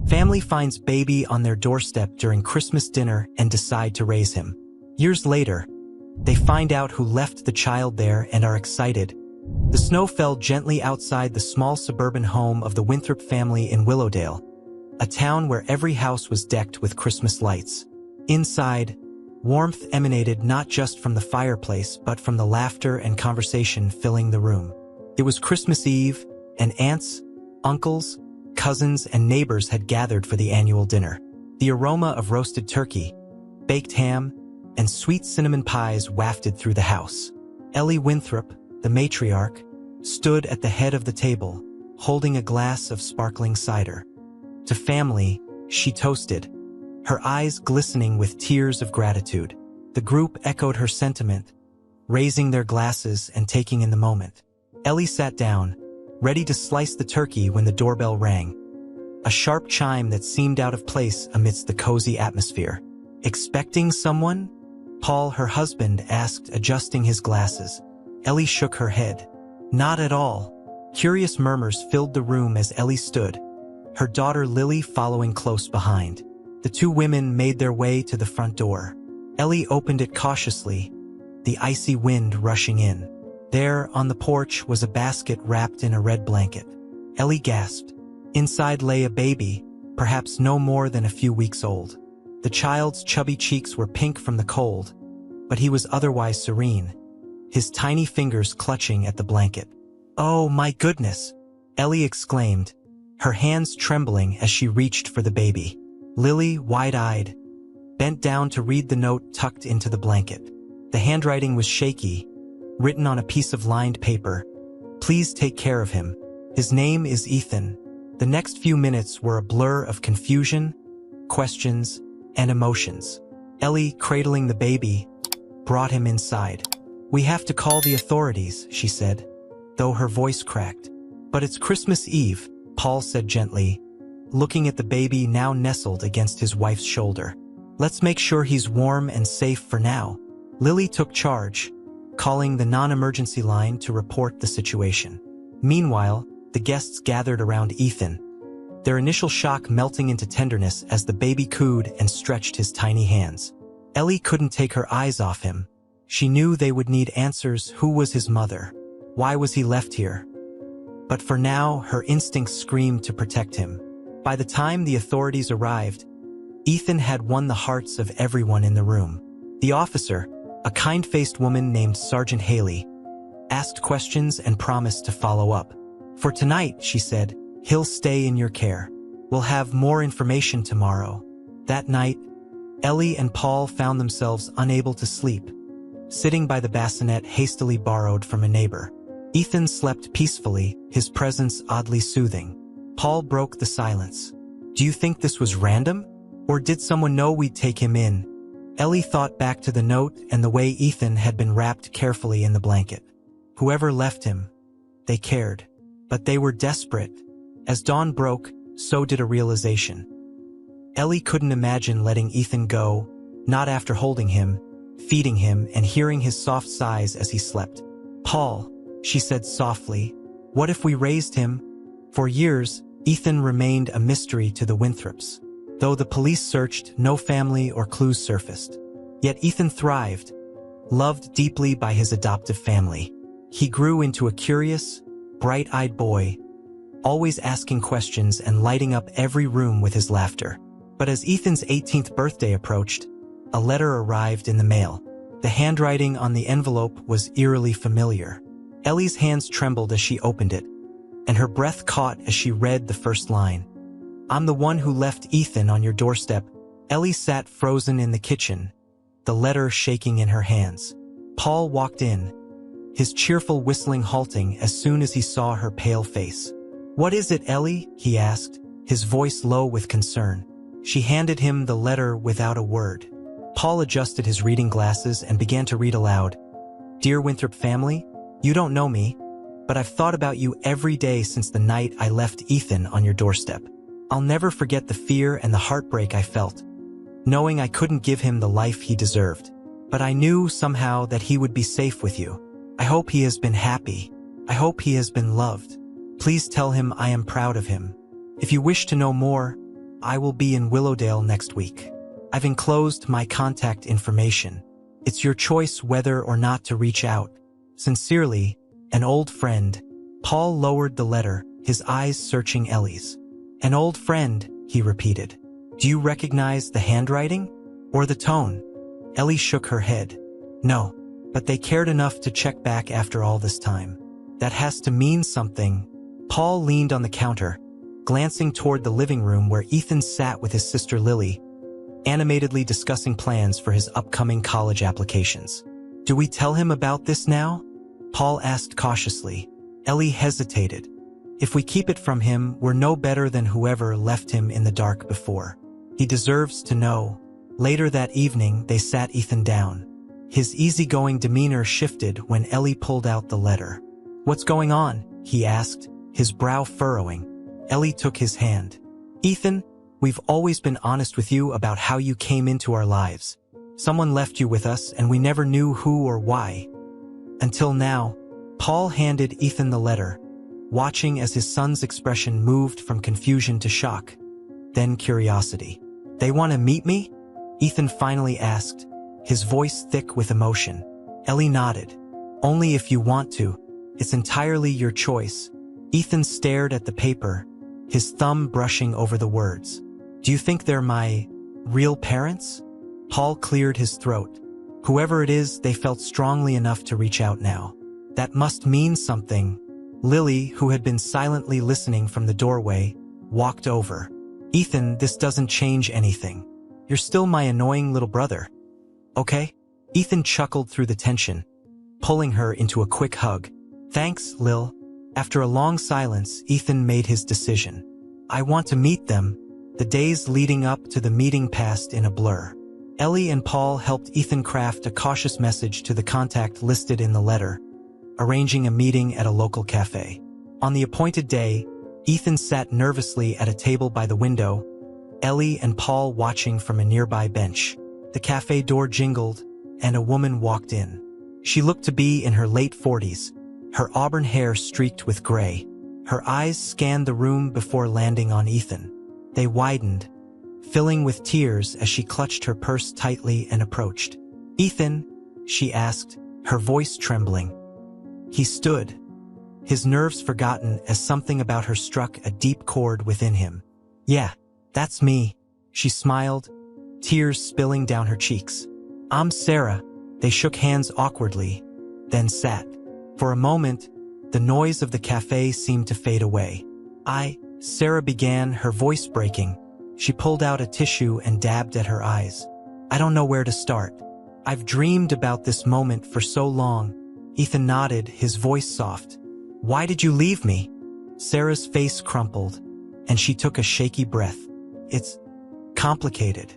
Family finds baby on their doorstep during Christmas dinner and decide to raise him. Years later, they find out who left the child there and are excited. The snow fell gently outside the small suburban home of the Winthrop family in Willowdale, a town where every house was decked with Christmas lights. Inside, warmth emanated not just from the fireplace but from the laughter and conversation filling the room. It was Christmas Eve, and aunts, uncles, cousins, and neighbors had gathered for the annual dinner. The aroma of roasted turkey, baked ham, and sweet cinnamon pies wafted through the house. Ellie Winthrop, the matriarch, stood at the head of the table, holding a glass of sparkling cider. To family, she toasted, her eyes glistening with tears of gratitude. The group echoed her sentiment, raising their glasses and taking in the moment. Ellie sat down, ready to slice the turkey when the doorbell rang, a sharp chime that seemed out of place amidst the cozy atmosphere. "Expecting someone?" Paul, her husband, asked, adjusting his glasses. Ellie shook her head. "Not at all." Curious murmurs filled the room as Ellie stood, her daughter Lily following close behind. The two women made their way to the front door. Ellie opened it cautiously, the icy wind rushing in. There, on the porch, was a basket wrapped in a red blanket. Ellie gasped. Inside lay a baby, perhaps no more than a few weeks old. The child's chubby cheeks were pink from the cold, but he was otherwise serene, his tiny fingers clutching at the blanket. "Oh my goodness!" Ellie exclaimed, her hands trembling as she reached for the baby. Lily, wide-eyed, bent down to read the note tucked into the blanket. The handwriting was shaky, written on a piece of lined paper. "Please take care of him. His name is Ethan." The next few minutes were a blur of confusion, questions, and emotions. Ellie, cradling the baby, brought him inside. "We have to call the authorities," she said, though her voice cracked. "But it's Christmas Eve," Paul said gently, looking at the baby now nestled against his wife's shoulder. "Let's make sure he's warm and safe for now." Lily took charge, calling the non-emergency line to report the situation. Meanwhile, the guests gathered around Ethan, their initial shock melting into tenderness as the baby cooed and stretched his tiny hands. Ellie couldn't take her eyes off him. She knew they would need answers. Who was his mother? Why was he left here? But for now, her instincts screamed to protect him. By the time the authorities arrived, Ethan had won the hearts of everyone in the room. The officer, a kind-faced woman named Sergeant Haley, asked questions and promised to follow up. "For tonight," she said, "he'll stay in your care. We'll have more information tomorrow." That night, Ellie and Paul found themselves unable to sleep, sitting by the bassinet hastily borrowed from a neighbor. Ethan slept peacefully, his presence oddly soothing. Paul broke the silence. "Do you think this was random? Or did someone know we'd take him in?" Ellie thought back to the note and the way Ethan had been wrapped carefully in the blanket. Whoever left him, they cared. But they were desperate. As dawn broke, so did a realization. Ellie couldn't imagine letting Ethan go, not after holding him, feeding him, and hearing his soft sighs as he slept. "Paul," she said softly, "what if we raised him?" For years, Ethan remained a mystery to the Winthrops. Though the police searched, no family or clues surfaced. Yet Ethan thrived, loved deeply by his adoptive family. He grew into a curious, bright-eyed boy, always asking questions and lighting up every room with his laughter. But as Ethan's 18th birthday approached, a letter arrived in the mail. The handwriting on the envelope was eerily familiar. Ellie's hands trembled as she opened it, and her breath caught as she read the first line. "I'm the one who left Ethan on your doorstep." Ellie sat frozen in the kitchen, the letter shaking in her hands. Paul walked in, his cheerful whistling halting as soon as he saw her pale face. "What is it, Ellie?" he asked, his voice low with concern. She handed him the letter without a word. Paul adjusted his reading glasses and began to read aloud. "Dear Winthrop family, you don't know me, but I've thought about you every day since the night I left Ethan on your doorstep. I'll never forget the fear and the heartbreak I felt, knowing I couldn't give him the life he deserved. But I knew somehow that he would be safe with you. I hope he has been happy. I hope he has been loved. Please tell him I am proud of him. If you wish to know more, I will be in Willowdale next week. I've enclosed my contact information. It's your choice whether or not to reach out. Sincerely, an old friend. Paul lowered the letter, his eyes searching Ellie's. An old friend, he repeated. Do you recognize the handwriting? Or the tone? Ellie shook her head. No, but they cared enough to check back after all this time. That has to mean something. Paul leaned on the counter, glancing toward the living room where Ethan sat with his sister Lily, animatedly discussing plans for his upcoming college applications. Do we tell him about this now? Paul asked cautiously. Ellie hesitated. If we keep it from him, we're no better than whoever left him in the dark before. He deserves to know. Later that evening, they sat Ethan down. His easygoing demeanor shifted when Ellie pulled out the letter. What's going on? He asked, his brow furrowing. Ellie took his hand. Ethan, we've always been honest with you about how you came into our lives. Someone left you with us and we never knew who or why. Until now. Paul handed Ethan the letter, watching as his son's expression moved from confusion to shock, then curiosity. They want to meet me? Ethan finally asked, his voice thick with emotion. Ellie nodded. Only if you want to. It's entirely your choice. Ethan stared at the paper, his thumb brushing over the words. Do you think they're my real parents? Paul cleared his throat. Whoever it is, they felt strongly enough to reach out now. That must mean something. Lily, who had been silently listening from the doorway, walked over. Ethan, this doesn't change anything. You're still my annoying little brother. Okay? Ethan chuckled through the tension, pulling her into a quick hug. Thanks, Lil. After a long silence, Ethan made his decision. I want to meet them. The days leading up to the meeting passed in a blur. Ellie and Paul helped Ethan craft a cautious message to the contact listed in the letter, arranging a meeting at a local cafe. On the appointed day, Ethan sat nervously at a table by the window, Ellie and Paul watching from a nearby bench. The cafe door jingled, and a woman walked in. She looked to be in her late 40s, her auburn hair streaked with gray. Her eyes scanned the room before landing on Ethan. They widened, filling with tears as she clutched her purse tightly and approached. Ethan, she asked, her voice trembling. He stood, his nerves forgotten as something about her struck a deep chord within him. Yeah, that's me, she smiled, tears spilling down her cheeks. I'm Sarah. They shook hands awkwardly, then sat. For a moment, the noise of the cafe seemed to fade away. Sarah began, her voice breaking. She pulled out a tissue and dabbed at her eyes. I don't know where to start. I've dreamed about this moment for so long. Ethan nodded, his voice soft. Why did you leave me? Sarah's face crumpled, and she took a shaky breath. It's complicated,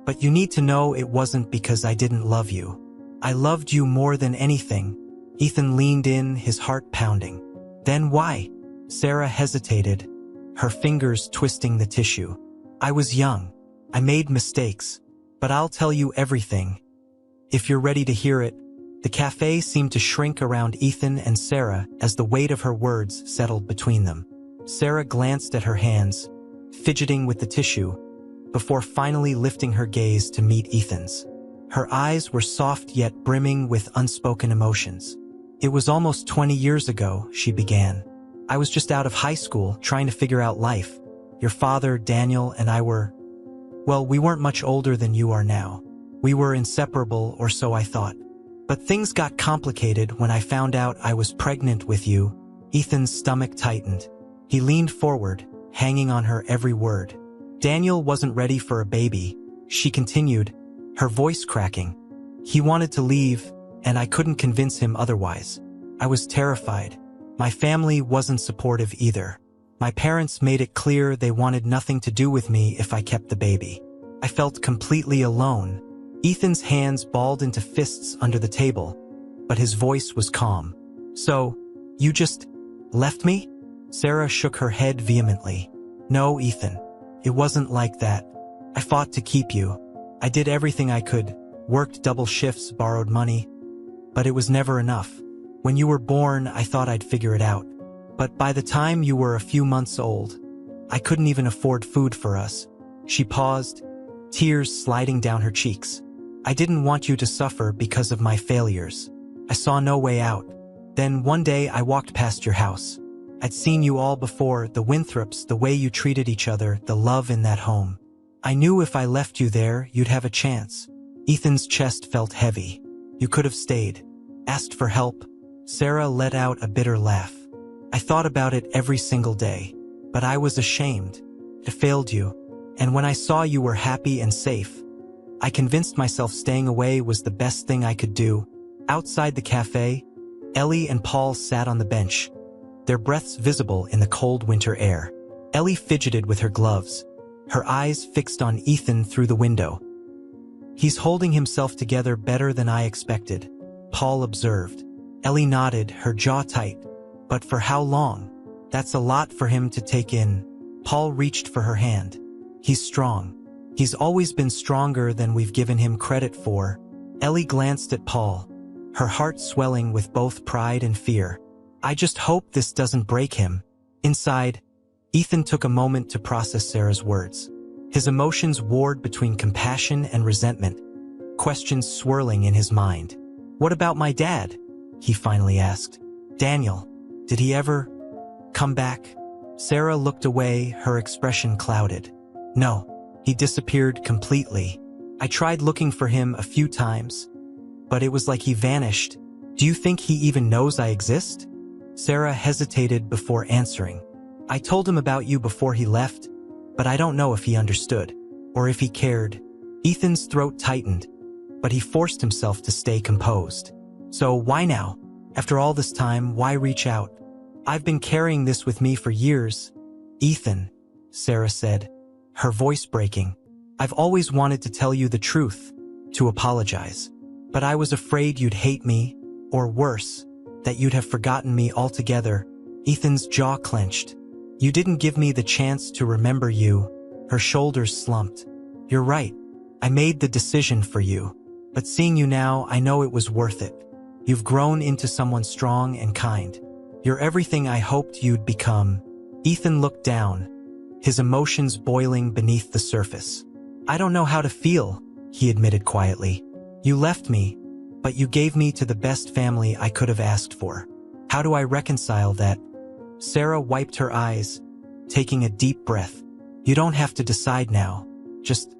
but you need to know it wasn't because I didn't love you. I loved you more than anything. Ethan leaned in, his heart pounding. Then why? Sarah hesitated, her fingers twisting the tissue. I was young. I made mistakes, but I'll tell you everything. If you're ready to hear it. The cafe seemed to shrink around Ethan and Sarah as the weight of her words settled between them. Sarah glanced at her hands, fidgeting with the tissue, before finally lifting her gaze to meet Ethan's. Her eyes were soft yet brimming with unspoken emotions. It was almost 20 years ago, she began. I was just out of high school, trying to figure out life. Your father, Daniel, and I were... Well, we weren't much older than you are now. We were inseparable, or so I thought. But things got complicated when I found out I was pregnant with you. Ethan's stomach tightened. He leaned forward, hanging on her every word. Daniel wasn't ready for a baby, she continued, her voice cracking. He wanted to leave, and I couldn't convince him otherwise. I was terrified. My family wasn't supportive either. My parents made it clear they wanted nothing to do with me if I kept the baby. I felt completely alone. Ethan's hands balled into fists under the table, but his voice was calm. So, you just left me? Sarah shook her head vehemently. No, Ethan. It wasn't like that. I fought to keep you. I did everything I could, worked double shifts, borrowed money, but it was never enough. When you were born, I thought I'd figure it out. But by the time you were a few months old, I couldn't even afford food for us. She paused, tears sliding down her cheeks. I didn't want you to suffer because of my failures. I saw no way out. Then one day I walked past your house. I'd seen you all before, the Winthrops, the way you treated each other, the love in that home. I knew if I left you there, you'd have a chance. Ethan's chest felt heavy. You could have stayed. Asked for help. Sarah let out a bitter laugh. I thought about it every single day. But I was ashamed. I failed you. And when I saw you were happy and safe, I convinced myself staying away was the best thing I could do. Outside the cafe, Ellie and Paul sat on the bench, their breaths visible in the cold winter air. Ellie fidgeted with her gloves, her eyes fixed on Ethan through the window. He's holding himself together better than I expected, Paul observed. Ellie nodded, her jaw tight. But for how long? That's a lot for him to take in. Paul reached for her hand. He's strong. He's always been stronger than we've given him credit for. Ellie glanced at Paul, her heart swelling with both pride and fear. I just hope this doesn't break him. Inside, Ethan took a moment to process Sarah's words. His emotions warred between compassion and resentment, questions swirling in his mind. What about my dad? He finally asked. Daniel, did he ever come back? Sarah looked away, her expression clouded. No, he disappeared completely. I tried looking for him a few times, but it was like he vanished. Do you think he even knows I exist? Sarah hesitated before answering. I told him about you before he left, but I don't know if he understood, or if he cared. Ethan's throat tightened, but he forced himself to stay composed. So why now? After all this time, why reach out? I've been carrying this with me for years. Ethan, Sarah said, her voice breaking. I've always wanted to tell you the truth, to apologize. But I was afraid you'd hate me, or worse, that you'd have forgotten me altogether. Ethan's jaw clenched. You didn't give me the chance to remember you. Her shoulders slumped. You're right. I made the decision for you. But seeing you now, I know it was worth it. You've grown into someone strong and kind. You're everything I hoped you'd become. Ethan looked down, his emotions boiling beneath the surface. I don't know how to feel, he admitted quietly. You left me, but you gave me to the best family I could have asked for. How do I reconcile that? Sarah wiped her eyes, taking a deep breath. You don't have to decide now. Just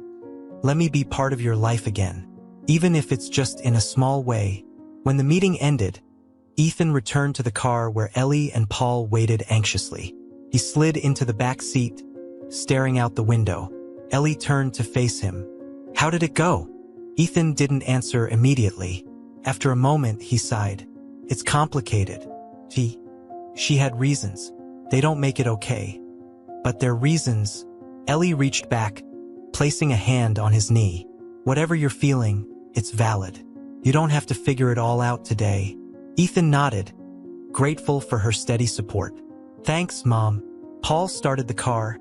let me be part of your life again, even if it's just in a small way. When the meeting ended, Ethan returned to the car where Ellie and Paul waited anxiously. He slid into the back seat, staring out the window. Ellie turned to face him. How did it go? Ethan didn't answer immediately. After a moment, he sighed. It's complicated. She had reasons. They don't make it okay. But they're reasons. Ellie reached back, placing a hand on his knee. Whatever you're feeling, it's valid. You don't have to figure it all out today. Ethan nodded, grateful for her steady support. Thanks, Mom. Paul started the car,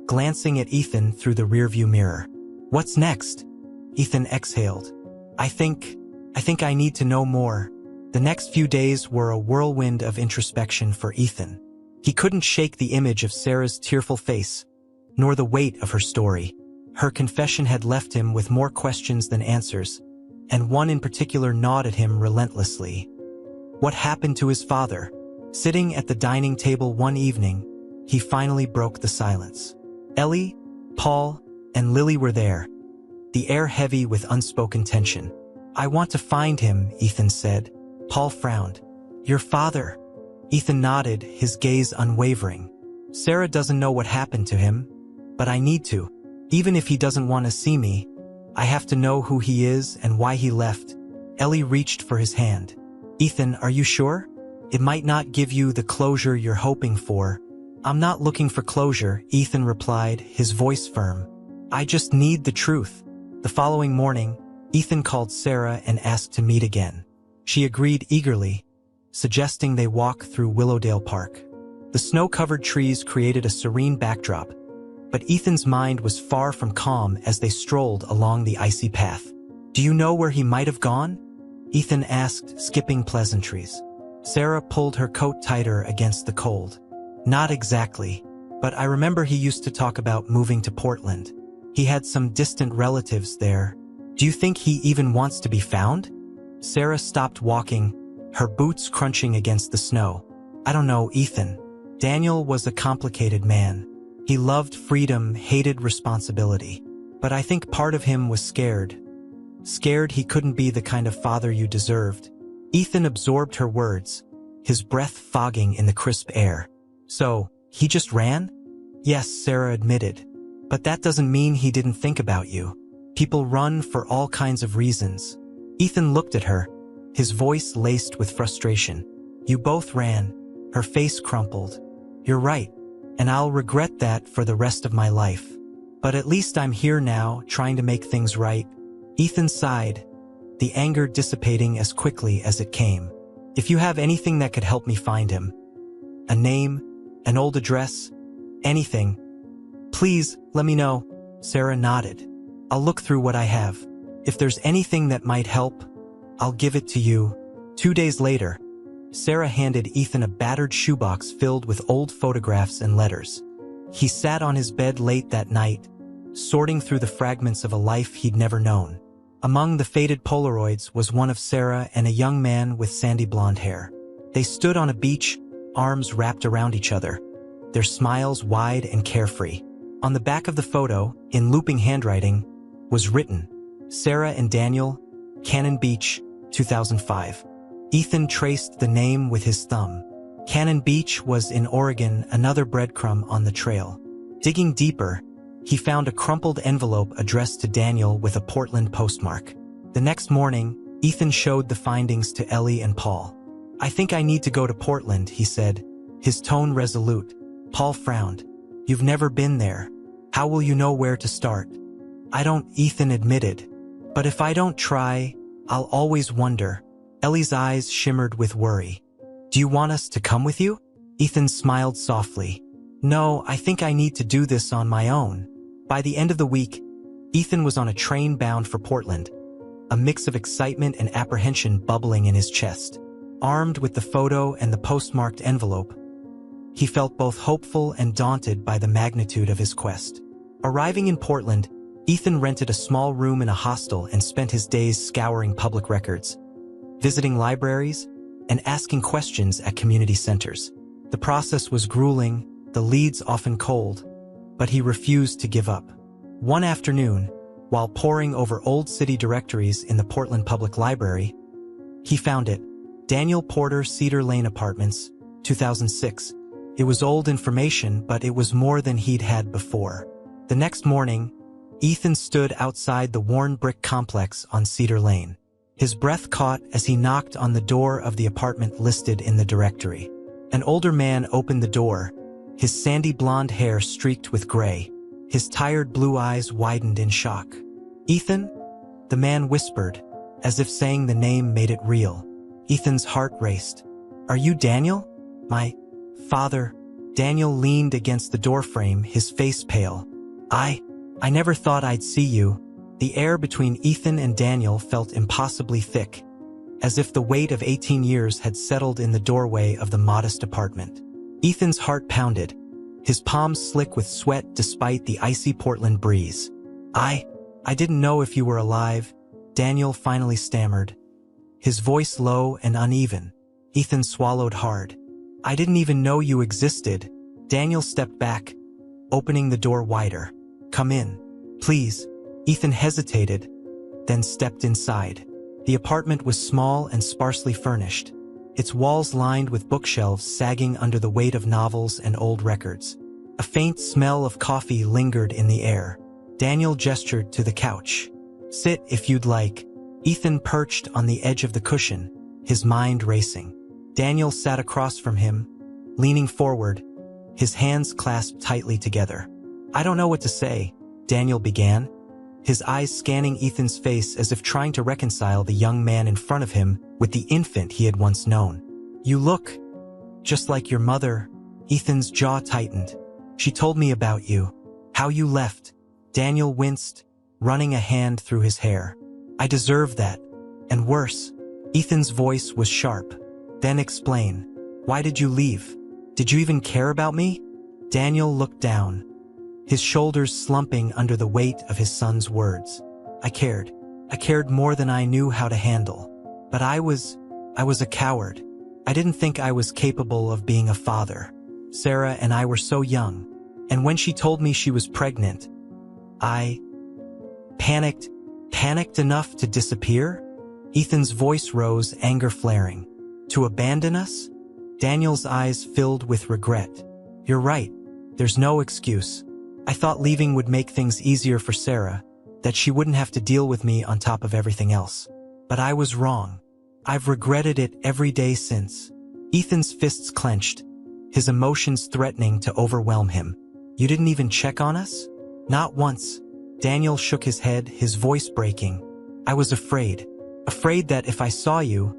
glancing at Ethan through the rearview mirror. What's next? Ethan exhaled. I think I need to know more. The next few days were a whirlwind of introspection for Ethan. He couldn't shake the image of Sarah's tearful face, nor the weight of her story. Her confession had left him with more questions than answers, and one in particular gnawed at him relentlessly. What happened to his father? Sitting at the dining table one evening, he finally broke the silence. Ellie, Paul, and Lily were there, the air heavy with unspoken tension. I want to find him, Ethan said. Paul frowned. Your father? Ethan nodded, his gaze unwavering. Sarah doesn't know what happened to him, but I need to. Even if he doesn't want to see me, I have to know who he is and why he left. Ellie reached for his hand. Ethan, are you sure? It might not give you the closure you're hoping for. I'm not looking for closure, Ethan replied, his voice firm. I just need the truth. The following morning, Ethan called Sarah and asked to meet again. She agreed eagerly, suggesting they walk through Willowdale Park. The snow-covered trees created a serene backdrop, but Ethan's mind was far from calm as they strolled along the icy path. Do you know where he might have gone? Ethan asked, skipping pleasantries. Sarah pulled her coat tighter against the cold. Not exactly, but I remember he used to talk about moving to Portland. He had some distant relatives there. Do you think he even wants to be found? Sarah stopped walking, her boots crunching against the snow. I don't know, Ethan. Daniel was a complicated man. He loved freedom, hated responsibility. But I think part of him was scared. Scared he couldn't be the kind of father you deserved. Ethan absorbed her words, his breath fogging in the crisp air. So, he just ran? Yes, Sarah admitted. But that doesn't mean he didn't think about you. People run for all kinds of reasons. Ethan looked at her, his voice laced with frustration. You both ran. Her face crumpled. You're right, and I'll regret that for the rest of my life. But at least I'm here now, trying to make things right. Ethan sighed, the anger dissipating as quickly as it came. If you have anything that could help me find him, a name, an old address, anything, please let me know. Sarah nodded. I'll look through what I have. If there's anything that might help, I'll give it to you. 2 days later, Sarah handed Ethan a battered shoebox filled with old photographs and letters. He sat on his bed late that night, sorting through the fragments of a life he'd never known. Among the faded Polaroids was one of Sarah and a young man with sandy blonde hair. They stood on a beach, arms wrapped around each other, their smiles wide and carefree. On the back of the photo, in looping handwriting, was written, Sarah and Daniel, Cannon Beach, 2005. Ethan traced the name with his thumb. Cannon Beach was in Oregon, another breadcrumb on the trail. Digging deeper, he found a crumpled envelope addressed to Daniel with a Portland postmark. The next morning, Ethan showed the findings to Ellie and Paul. I think I need to go to Portland, he said, his tone resolute. Paul frowned. You've never been there. How will you know where to start? I don't, Ethan admitted. But if I don't try, I'll always wonder. Ellie's eyes shimmered with worry. Do you want us to come with you? Ethan smiled softly. No, I think I need to do this on my own. By the end of the week, Ethan was on a train bound for Portland, a mix of excitement and apprehension bubbling in his chest. Armed with the photo and the postmarked envelope, he felt both hopeful and daunted by the magnitude of his quest. Arriving in Portland, Ethan rented a small room in a hostel and spent his days scouring public records, visiting libraries, and asking questions at community centers. The process was grueling, the leads often cold, but he refused to give up. One afternoon, while poring over old city directories in the Portland Public Library, he found it. Daniel Porter, Cedar Lane Apartments, 2006. It was old information, but it was more than he'd had before. The next morning, Ethan stood outside the worn brick complex on Cedar Lane. His breath caught as he knocked on the door of the apartment listed in the directory. An older man opened the door, his sandy blonde hair streaked with gray. His tired blue eyes widened in shock. Ethan? The man whispered, as if saying the name made it real. Ethan's heart raced. Are you Daniel? My father. Daniel leaned against the doorframe, his face pale. I never thought I'd see you. The air between Ethan and Daniel felt impossibly thick, as if the weight of 18 years had settled in the doorway of the modest apartment. Ethan's heart pounded, his palms slick with sweat despite the icy Portland breeze. I didn't know if you were alive, Daniel finally stammered, his voice low and uneven. Ethan swallowed hard. I didn't even know you existed. Daniel stepped back, opening the door wider. Come in, please. Ethan hesitated, then stepped inside. The apartment was small and sparsely furnished, its walls lined with bookshelves sagging under the weight of novels and old records. A faint smell of coffee lingered in the air. Daniel gestured to the couch. Sit if you'd like. Ethan perched on the edge of the cushion, his mind racing. Daniel sat across from him, leaning forward, his hands clasped tightly together. I don't know what to say, Daniel began, his eyes scanning Ethan's face as if trying to reconcile the young man in front of him with the infant he had once known. You look just like your mother. Ethan's jaw tightened. She told me about you, how you left. Daniel winced, running a hand through his hair. I deserve that, and worse. Ethan's voice was sharp. Then explain. Why did you leave? Did you even care about me? Daniel looked down, his shoulders slumping under the weight of his son's words. I cared. I cared more than I knew how to handle. But I was a coward. I didn't think I was capable of being a father. Sarah and I were so young. And when she told me she was pregnant, I panicked enough to disappear? Ethan's voice rose, anger flaring. To abandon us? Daniel's eyes filled with regret. You're right. There's no excuse. I thought leaving would make things easier for Sarah, that she wouldn't have to deal with me on top of everything else. But I was wrong. I've regretted it every day since. Ethan's fists clenched, his emotions threatening to overwhelm him. You didn't even check on us? Not once. Daniel shook his head, his voice breaking. I was afraid that if I saw you,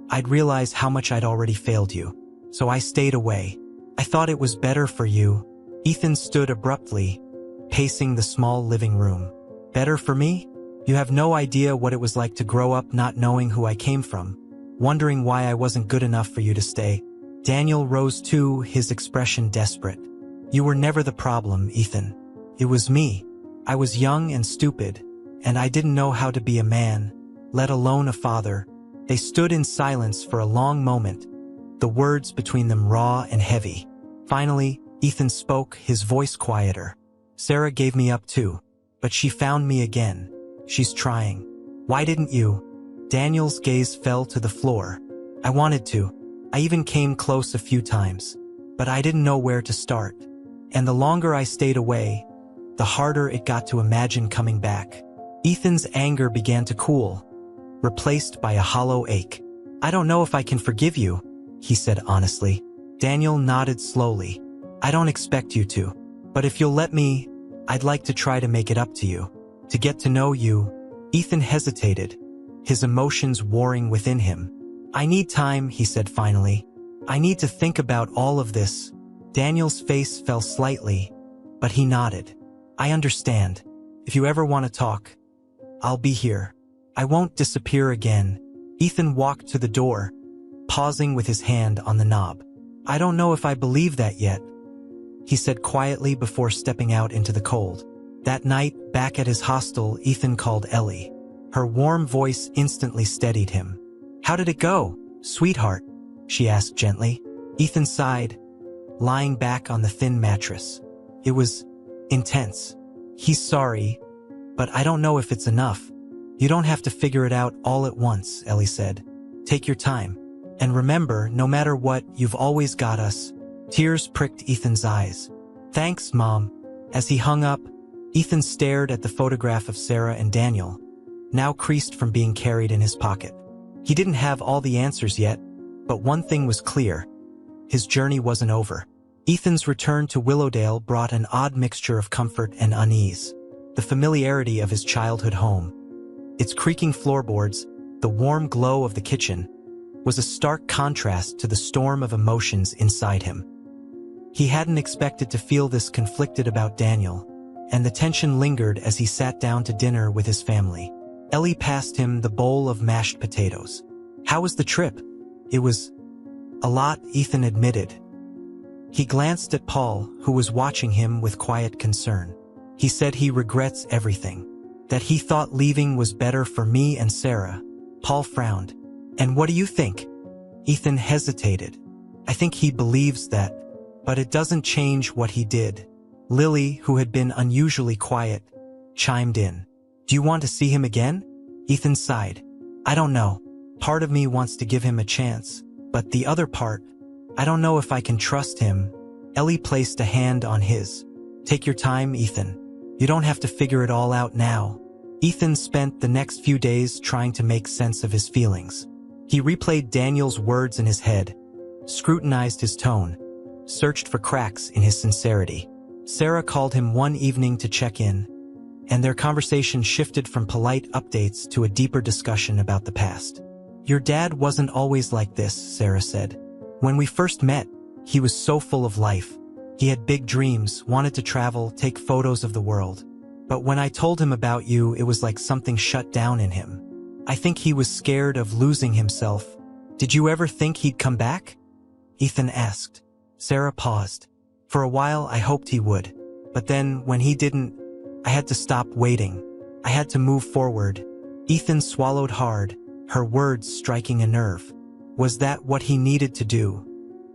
I'd realize how much I'd already failed you. So I stayed away. I thought it was better for you. Ethan stood abruptly, pacing the small living room. Better for me? You have no idea what it was like to grow up not knowing who I came from, wondering why I wasn't good enough for you to stay. Daniel rose too, his expression desperate. You were never the problem, Ethan. It was me. I was young and stupid, and I didn't know how to be a man, let alone a father. They stood in silence for a long moment, the words between them raw and heavy. Finally, Ethan spoke, his voice quieter. Sarah gave me up too, but she found me again. She's trying. Why didn't you? Daniel's gaze fell to the floor. I wanted to. I even came close a few times, but I didn't know where to start. And the longer I stayed away, the harder it got to imagine coming back. Ethan's anger began to cool, replaced by a hollow ache. I don't know if I can forgive you, he said honestly. Daniel nodded slowly. I don't expect you to, but if you'll let me, I'd like to try to make it up to you, to get to know you. Ethan hesitated, his emotions warring within him. I need time, he said finally. I need to think about all of this. Daniel's face fell slightly, but he nodded. I understand. If you ever want to talk, I'll be here. I won't disappear again. Ethan walked to the door, pausing with his hand on the knob. I don't know if I believe that yet, he said quietly before stepping out into the cold. That night, back at his hostel, Ethan called Ellie. Her warm voice instantly steadied him. How did it go, sweetheart? She asked gently. Ethan sighed, lying back on the thin mattress. It was intense. He's sorry, but I don't know if it's enough. You don't have to figure it out all at once, Ellie said. Take your time. And remember, no matter what, you've always got us. Tears pricked Ethan's eyes. Thanks, Mom. As he hung up, Ethan stared at the photograph of Sarah and Daniel, now creased from being carried in his pocket. He didn't have all the answers yet, but one thing was clear. His journey wasn't over. Ethan's return to Willowdale brought an odd mixture of comfort and unease. The familiarity of his childhood home, its creaking floorboards, the warm glow of the kitchen, was a stark contrast to the storm of emotions inside him. He hadn't expected to feel this conflicted about Daniel, and the tension lingered as he sat down to dinner with his family. Ellie passed him the bowl of mashed potatoes. How was the trip? It was a lot, Ethan admitted. He glanced at Paul, who was watching him with quiet concern. He said he regrets everything, that he thought leaving was better for me and Sarah. Paul frowned. And what do you think? Ethan hesitated. I think he believes that, but it doesn't change what he did. Lily, who had been unusually quiet, chimed in. Do you want to see him again? Ethan sighed. I don't know. Part of me wants to give him a chance, but the other part, I don't know if I can trust him. Ellie placed a hand on his. Take your time, Ethan. You don't have to figure it all out now. Ethan spent the next few days trying to make sense of his feelings. He replayed Daniel's words in his head, scrutinized his tone, searched for cracks in his sincerity. Sarah called him one evening to check in, and their conversation shifted from polite updates to a deeper discussion about the past. Your dad wasn't always like this, Sarah said. When we first met, he was so full of life. He had big dreams, wanted to travel, take photos of the world. But when I told him about you, it was like something shut down in him. I think he was scared of losing himself. Did you ever think he'd come back? Ethan asked. Sarah paused. For a while, I hoped he would. But then, when he didn't, I had to stop waiting. I had to move forward. Ethan swallowed hard, her words striking a nerve. Was that what he needed to do?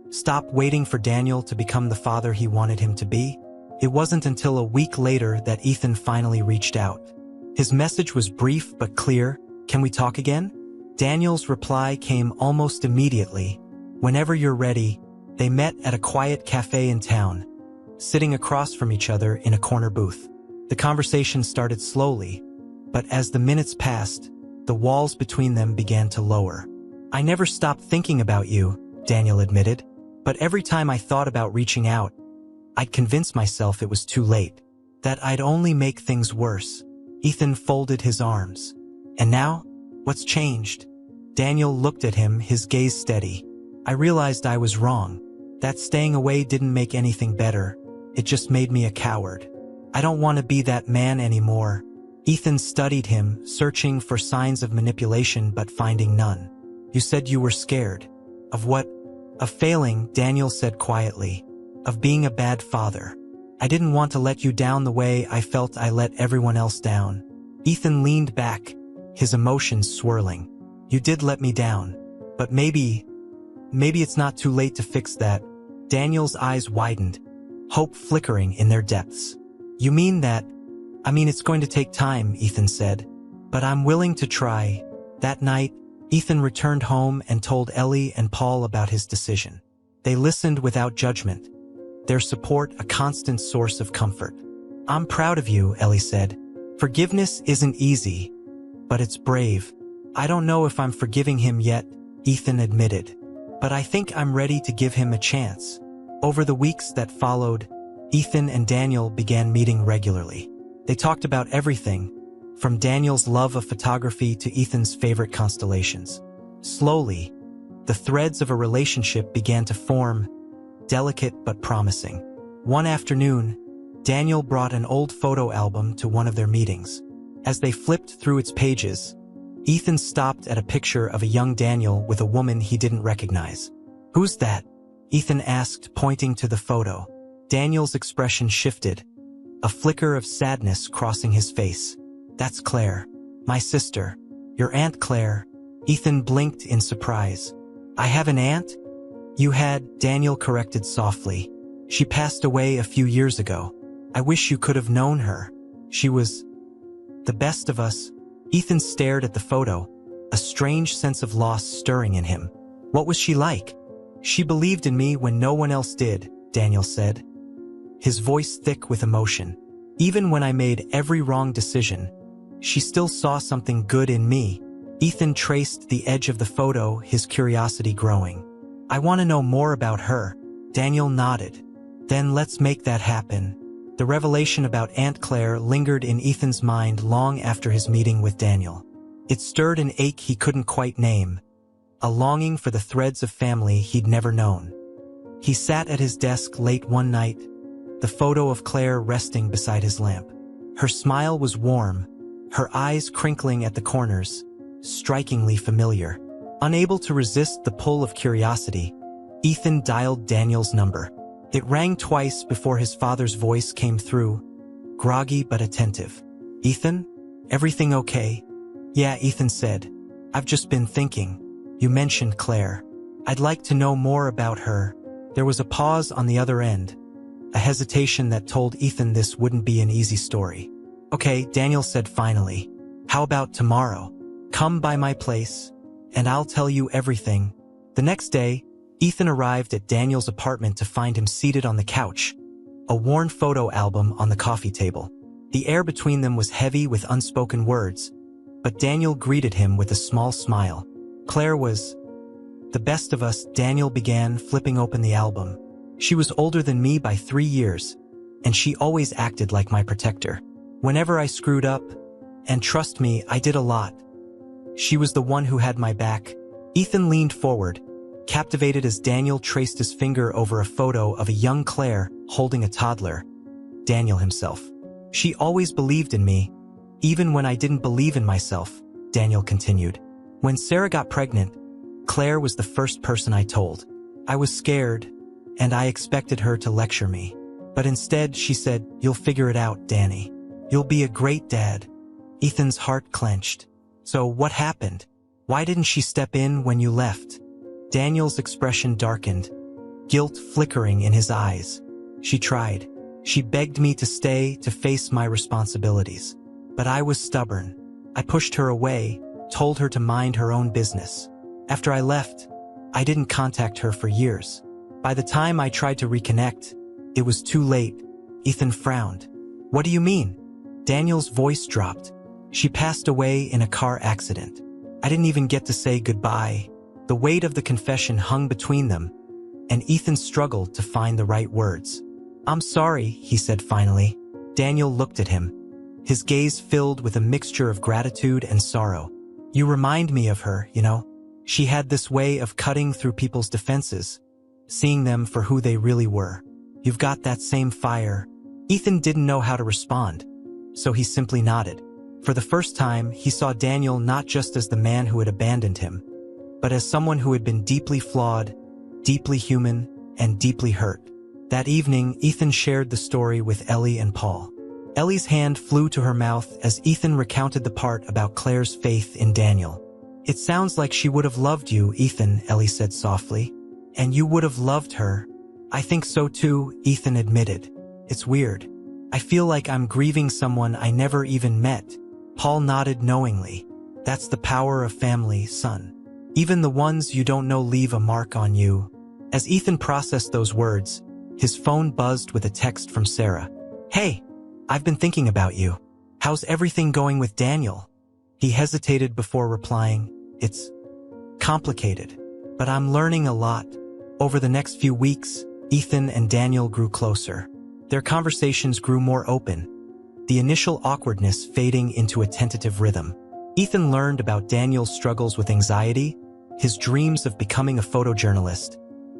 Stop waiting for Daniel to become the father he wanted him to be? It wasn't until a week later that Ethan finally reached out. His message was brief but clear. Can we talk again? Daniel's reply came almost immediately. Whenever you're ready. They met at a quiet cafe in town, sitting across from each other in a corner booth. The conversation started slowly, but as the minutes passed, the walls between them began to lower. I never stopped thinking about you, Daniel admitted, but every time I thought about reaching out, I'd convince myself it was too late, that I'd only make things worse. Ethan folded his arms. And now? What's changed? Daniel looked at him, his gaze steady. I realized I was wrong. That staying away didn't make anything better. It just made me a coward. I don't want to be that man anymore. Ethan studied him, searching for signs of manipulation but finding none. You said you were scared. Of what? Of failing, Daniel said quietly. Of being a bad father. I didn't want to let you down the way I felt I let everyone else down. Ethan leaned back, his emotions swirling. You did let me down. But maybe it's not too late to fix that. Daniel's eyes widened, hope flickering in their depths. You mean that? I mean, it's going to take time, Ethan said. But I'm willing to try. That night, Ethan returned home and told Ellie and Paul about his decision. They listened without judgment, their support a constant source of comfort. I'm proud of you, Ellie said. Forgiveness isn't easy, but it's brave. I don't know if I'm forgiving him yet, Ethan admitted. But I think I'm ready to give him a chance. Over the weeks that followed, Ethan and Daniel began meeting regularly. They talked about everything, from Daniel's love of photography to Ethan's favorite constellations. Slowly, the threads of a relationship began to form, delicate but promising. One afternoon, Daniel brought an old photo album to one of their meetings. As they flipped through its pages, Ethan stopped at a picture of a young Daniel with a woman he didn't recognize. Who's that? Ethan asked, pointing to the photo. Daniel's expression shifted, a flicker of sadness crossing his face. That's Claire. My sister. Your Aunt Claire. Ethan blinked in surprise. I have an aunt? You had, Daniel corrected softly. She passed away a few years ago. I wish you could have known her. She was the best of us. Ethan stared at the photo, a strange sense of loss stirring in him. What was she like? She believed in me when no one else did, Daniel said, his voice thick with emotion. Even when I made every wrong decision, she still saw something good in me. Ethan traced the edge of the photo, his curiosity growing. I want to know more about her. Daniel nodded. Then let's make that happen. The revelation about Aunt Claire lingered in Ethan's mind long after his meeting with Daniel. It stirred an ache he couldn't quite name, a longing for the threads of family he'd never known. He sat at his desk late one night, the photo of Claire resting beside his lamp. Her smile was warm, her eyes crinkling at the corners, strikingly familiar. Unable to resist the pull of curiosity, Ethan dialed Daniel's number. It rang twice before his father's voice came through, groggy but attentive. Ethan? Everything okay? Yeah, Ethan said. I've just been thinking. You mentioned Claire. I'd like to know more about her. There was a pause on the other end, a hesitation that told Ethan this wouldn't be an easy story. Okay, Daniel said finally. How about tomorrow? Come by my place, and I'll tell you everything. The next day, Ethan arrived at Daniel's apartment to find him seated on the couch, a worn photo album on the coffee table. The air between them was heavy with unspoken words, but Daniel greeted him with a small smile. Claire was the best of us, Daniel began, flipping open the album. She was older than me by 3 years, and she always acted like my protector. Whenever I screwed up, and trust me, I did a lot, she was the one who had my back. Ethan leaned forward, captivated as Daniel traced his finger over a photo of a young Claire holding a toddler, Daniel himself. She always believed in me, even when I didn't believe in myself, Daniel continued. When Sarah got pregnant, Claire was the first person I told. I was scared, and I expected her to lecture me. But instead, she said, "You'll figure it out, Danny. You'll be a great dad." Ethan's heart clenched. "So what happened? Why didn't she step in when you left?" Daniel's expression darkened, guilt flickering in his eyes. "She tried. She begged me to stay, to face my responsibilities. But I was stubborn. I pushed her away, told her to mind her own business. After I left, I didn't contact her for years. By the time I tried to reconnect, it was too late." Ethan frowned. "What do you mean?" Daniel's voice dropped. "She passed away in a car accident. I didn't even get to say goodbye." The weight of the confession hung between them, and Ethan struggled to find the right words. "I'm sorry," he said finally. Daniel looked at him, his gaze filled with a mixture of gratitude and sorrow. "You remind me of her, you know. She had this way of cutting through people's defenses, seeing them for who they really were. You've got that same fire." Ethan didn't know how to respond, so he simply nodded. For the first time, he saw Daniel not just as the man who had abandoned him, but as someone who had been deeply flawed, deeply human, and deeply hurt. That evening, Ethan shared the story with Ellie and Paul. Ellie's hand flew to her mouth as Ethan recounted the part about Claire's faith in Daniel. "It sounds like she would have loved you, Ethan," Ellie said softly. "And you would have loved her." "I think so too," Ethan admitted. "It's weird. I feel like I'm grieving someone I never even met." Paul nodded knowingly. "That's the power of family, son. Even the ones you don't know leave a mark on you." As Ethan processed those words, his phone buzzed with a text from Sarah. "Hey, I've been thinking about you. How's everything going with Daniel?" He hesitated before replying, "It's complicated, but I'm learning a lot." Over the next few weeks, Ethan and Daniel grew closer. Their conversations grew more open, the initial awkwardness fading into a tentative rhythm. Ethan learned about Daniel's struggles with anxiety, his dreams of becoming a photojournalist,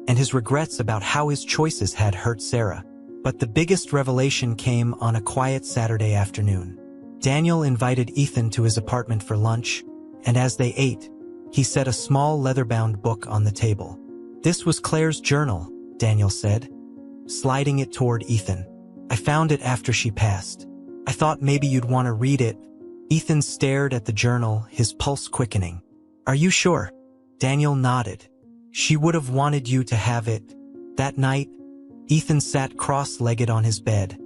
and his regrets about how his choices had hurt Sarah. But the biggest revelation came on a quiet Saturday afternoon. Daniel invited Ethan to his apartment for lunch, and as they ate, he set a small leather-bound book on the table. "This was Claire's journal," Daniel said, sliding it toward Ethan. "I found it after she passed. I thought maybe you'd want to read it." Ethan stared at the journal, his pulse quickening. "Are you sure?" Daniel nodded. "She would have wanted you to have it." That night, Ethan sat cross-legged on his bed,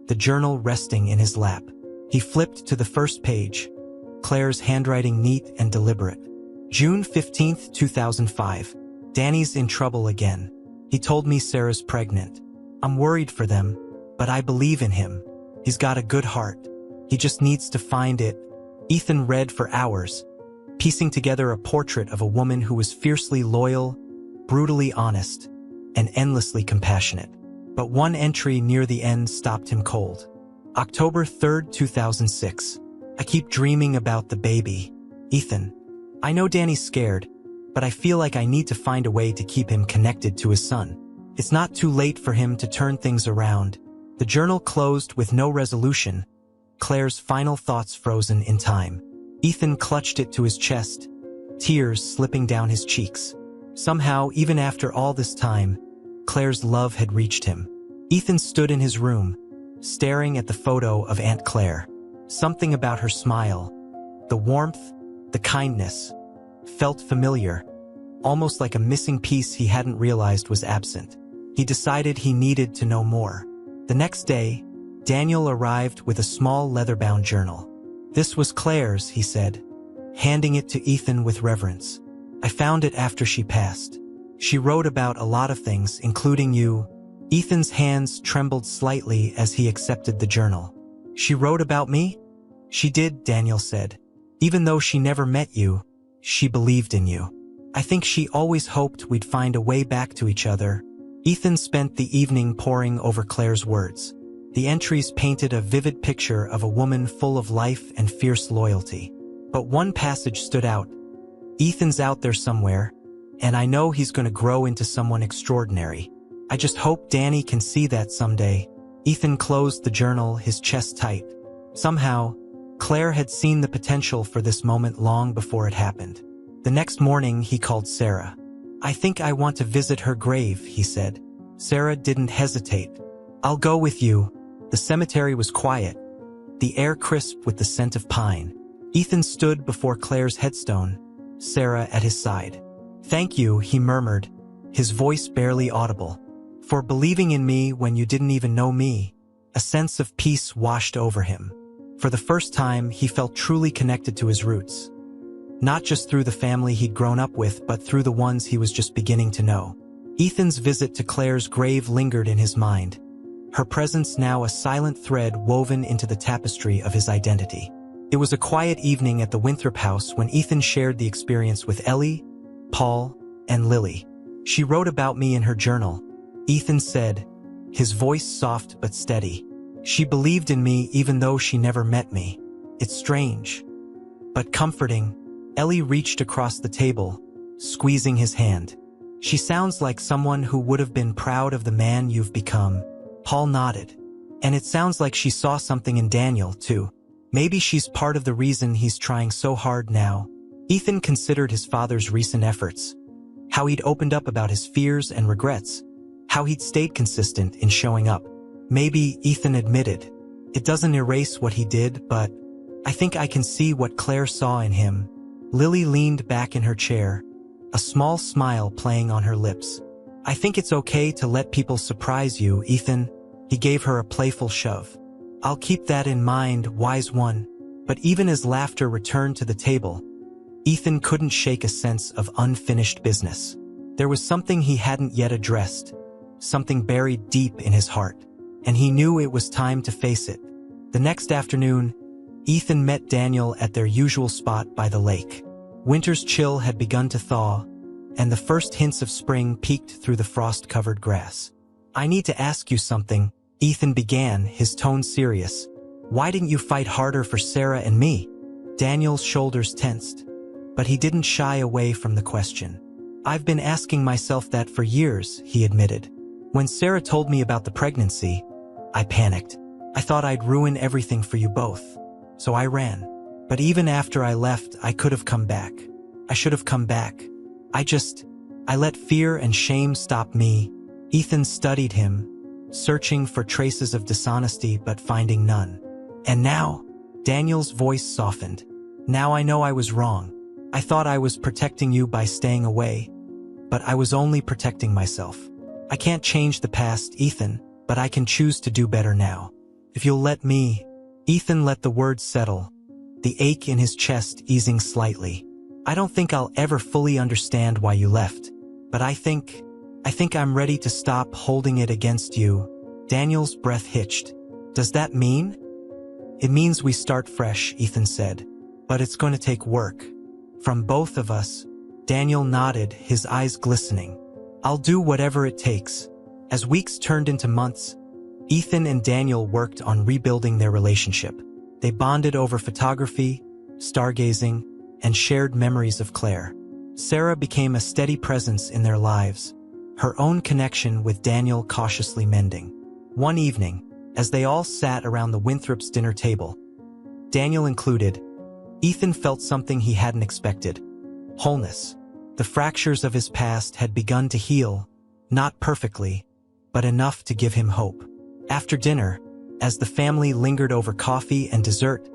the journal resting in his lap. He flipped to the first page, Claire's handwriting neat and deliberate. June 15th, 2005. "Danny's in trouble again. He told me Sarah's pregnant. I'm worried for them, but I believe in him. He's got a good heart. He just needs to find it." Ethan read for hours, piecing together a portrait of a woman who was fiercely loyal, brutally honest, and endlessly compassionate. But one entry near the end stopped him cold. October 3rd, 2006. "I keep dreaming about the baby. Ethan, I know Danny's scared, but I feel like I need to find a way to keep him connected to his son. It's not too late for him to turn things around." The journal closed with no resolution, Claire's final thoughts frozen in time. Ethan clutched it to his chest, tears slipping down his cheeks. Somehow, even after all this time, Claire's love had reached him. Ethan stood in his room, staring at the photo of Aunt Claire. Something about her smile, the warmth, the kindness, felt familiar, almost like a missing piece he hadn't realized was absent. He decided he needed to know more. The next day, Daniel arrived with a small leather-bound journal. "This was Claire's," he said, handing it to Ethan with reverence. "I found it after she passed. She wrote about a lot of things, including you." Ethan's hands trembled slightly as he accepted the journal. "She wrote about me?" "She did," Daniel said. "Even though she never met you, she believed in you. I think she always hoped we'd find a way back to each other." Ethan spent the evening poring over Claire's words. The entries painted a vivid picture of a woman full of life and fierce loyalty. But one passage stood out. "Ethan's out there somewhere, and I know he's going to grow into someone extraordinary. I just hope Danny can see that someday." Ethan closed the journal, his chest tight. Somehow, Claire had seen the potential for this moment long before it happened. The next morning, he called Sarah. "I think I want to visit her grave," he said. Sarah didn't hesitate. I'll go with you. The cemetery was quiet, the air crisp with the scent of pine. Ethan stood before Claire's headstone, Sarah at his side. "Thank you," he murmured, his voice barely audible, "for believing in me when you didn't even know me." A sense of peace washed over him. For the first time, he felt truly connected to his roots. Not just through the family he'd grown up with, but through the ones he was just beginning to know. Ethan's visit to Claire's grave lingered in his mind, her presence now a silent thread woven into the tapestry of his identity. It was a quiet evening at the Winthrop house when Ethan shared the experience with Ellie, Paul, and Lily. "She wrote about me in her journal," Ethan said, his voice soft but steady. "She believed in me even though she never met me. It's strange, but comforting." Ellie reached across the table, squeezing his hand. "She sounds like someone who would have been proud of the man you've become." Paul nodded. "And it sounds like she saw something in Daniel, too. Maybe she's part of the reason he's trying so hard now." Ethan considered his father's recent efforts, how he'd opened up about his fears and regrets, how he'd stayed consistent in showing up. "Maybe," Ethan admitted, "it doesn't erase what he did, but I think I can see what Claire saw in him." Lily leaned back in her chair, a small smile playing on her lips. "I think it's okay to let people surprise you, Ethan." He gave her a playful shove. "I'll keep that in mind, wise one." But even as laughter returned to the table, Ethan couldn't shake a sense of unfinished business. There was something he hadn't yet addressed, something buried deep in his heart, and he knew it was time to face it. The next afternoon, Ethan met Daniel at their usual spot by the lake. Winter's chill had begun to thaw, and the first hints of spring peeked through the frost-covered grass. "I need to ask you something," Ethan began, his tone serious. "Why didn't you fight harder for Sarah and me?" Daniel's shoulders tensed, but he didn't shy away from the question. "I've been asking myself that for years," he admitted. "When Sarah told me about the pregnancy, I panicked. I thought I'd ruin everything for you both. So I ran. But even after I left, I could have come back. I should have come back. I let fear and shame stop me." Ethan studied him, searching for traces of dishonesty but finding none. "And now," Daniel's voice softened, "now I know I was wrong. I thought I was protecting you by staying away, but I was only protecting myself. I can't change the past, Ethan, but I can choose to do better now. If you'll let me." Ethan let the words settle, the ache in his chest easing slightly. "I don't think I'll ever fully understand why you left, but I think I'm ready to stop holding it against you." Daniel's breath hitched. "Does that mean?" "It means we start fresh," Ethan said. "But it's going to take work. From both of us." Daniel nodded, his eyes glistening. "I'll do whatever it takes." As weeks turned into months, Ethan and Daniel worked on rebuilding their relationship. They bonded over photography, stargazing, and shared memories of Clare. Sarah became a steady presence in their lives, her own connection with Daniel cautiously mending. One evening, as they all sat around the Winthrops' dinner table, Daniel included, Ethan felt something he hadn't expected: wholeness. The fractures of his past had begun to heal, not perfectly, but enough to give him hope. After dinner, as the family lingered over coffee and dessert,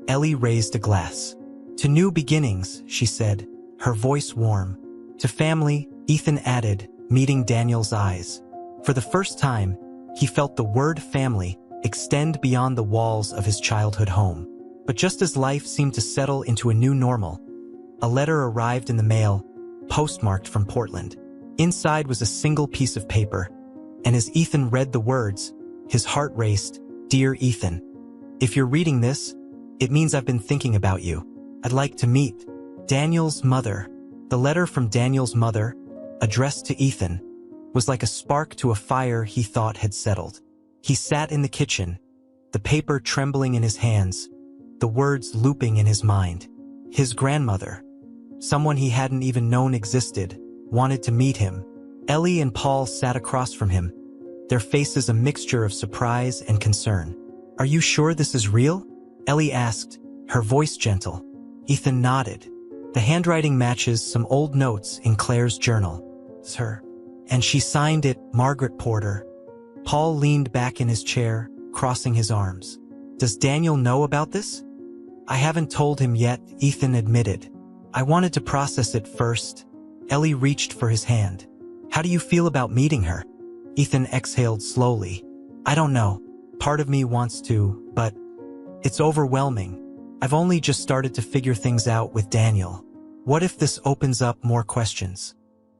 Ellie raised a glass. "To new beginnings," she said, her voice warm. "To family," Ethan added, meeting Daniel's eyes. For the first time, he felt the word family extend beyond the walls of his childhood home. But just as life seemed to settle into a new normal, a letter arrived in the mail, postmarked from Portland. Inside was a single piece of paper, and as Ethan read the words, his heart raced. "Dear Ethan, if you're reading this, it means I've been thinking about you. I'd like to meet Daniel's mother." The letter from Daniel's mother, addressed to Ethan, was like a spark to a fire he thought had settled. He sat in the kitchen, the paper trembling in his hands, the words looping in his mind. His grandmother, someone he hadn't even known existed, wanted to meet him. Ellie and Paul sat across from him, their faces a mixture of surprise and concern. "Are you sure this is real?" Ellie asked, her voice gentle. Ethan nodded. "The handwriting matches some old notes in Claire's journal. It's her. And she signed it Margaret Porter." Paul leaned back in his chair, crossing his arms. Does Daniel know about this? I haven't told him yet, Ethan admitted. I wanted to process it first. Ellie reached for his hand. How do you feel about meeting her? Ethan exhaled slowly. I don't know. Part of me wants to, but it's overwhelming. I've only just started to figure things out with Daniel. What if this opens up more questions?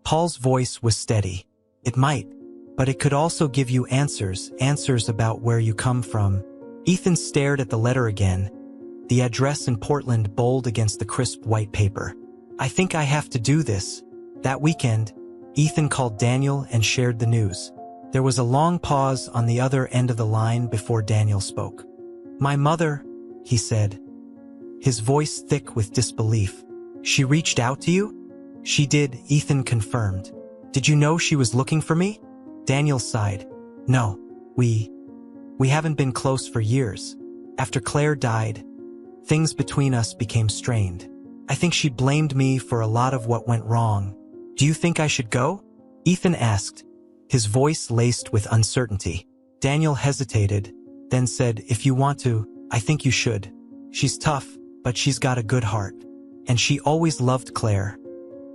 Paul's voice was steady. It might, but it could also give you answers about where you come from. Ethan stared at the letter again, the address in Portland bold against the crisp white paper. I think I have to do this. That weekend, Ethan called Daniel and shared the news. There was a long pause on the other end of the line before Daniel spoke. My mother, he said, his voice thick with disbelief. She reached out to you? She did, Ethan confirmed. Did you know she was looking for me? Daniel sighed. No, we haven't been close for years. After Claire died, things between us became strained. I think she blamed me for a lot of what went wrong. Do you think I should go? Ethan asked, his voice laced with uncertainty. Daniel hesitated, then said, if you want to, I think you should. She's tough, but she's got a good heart. And she always loved Claire.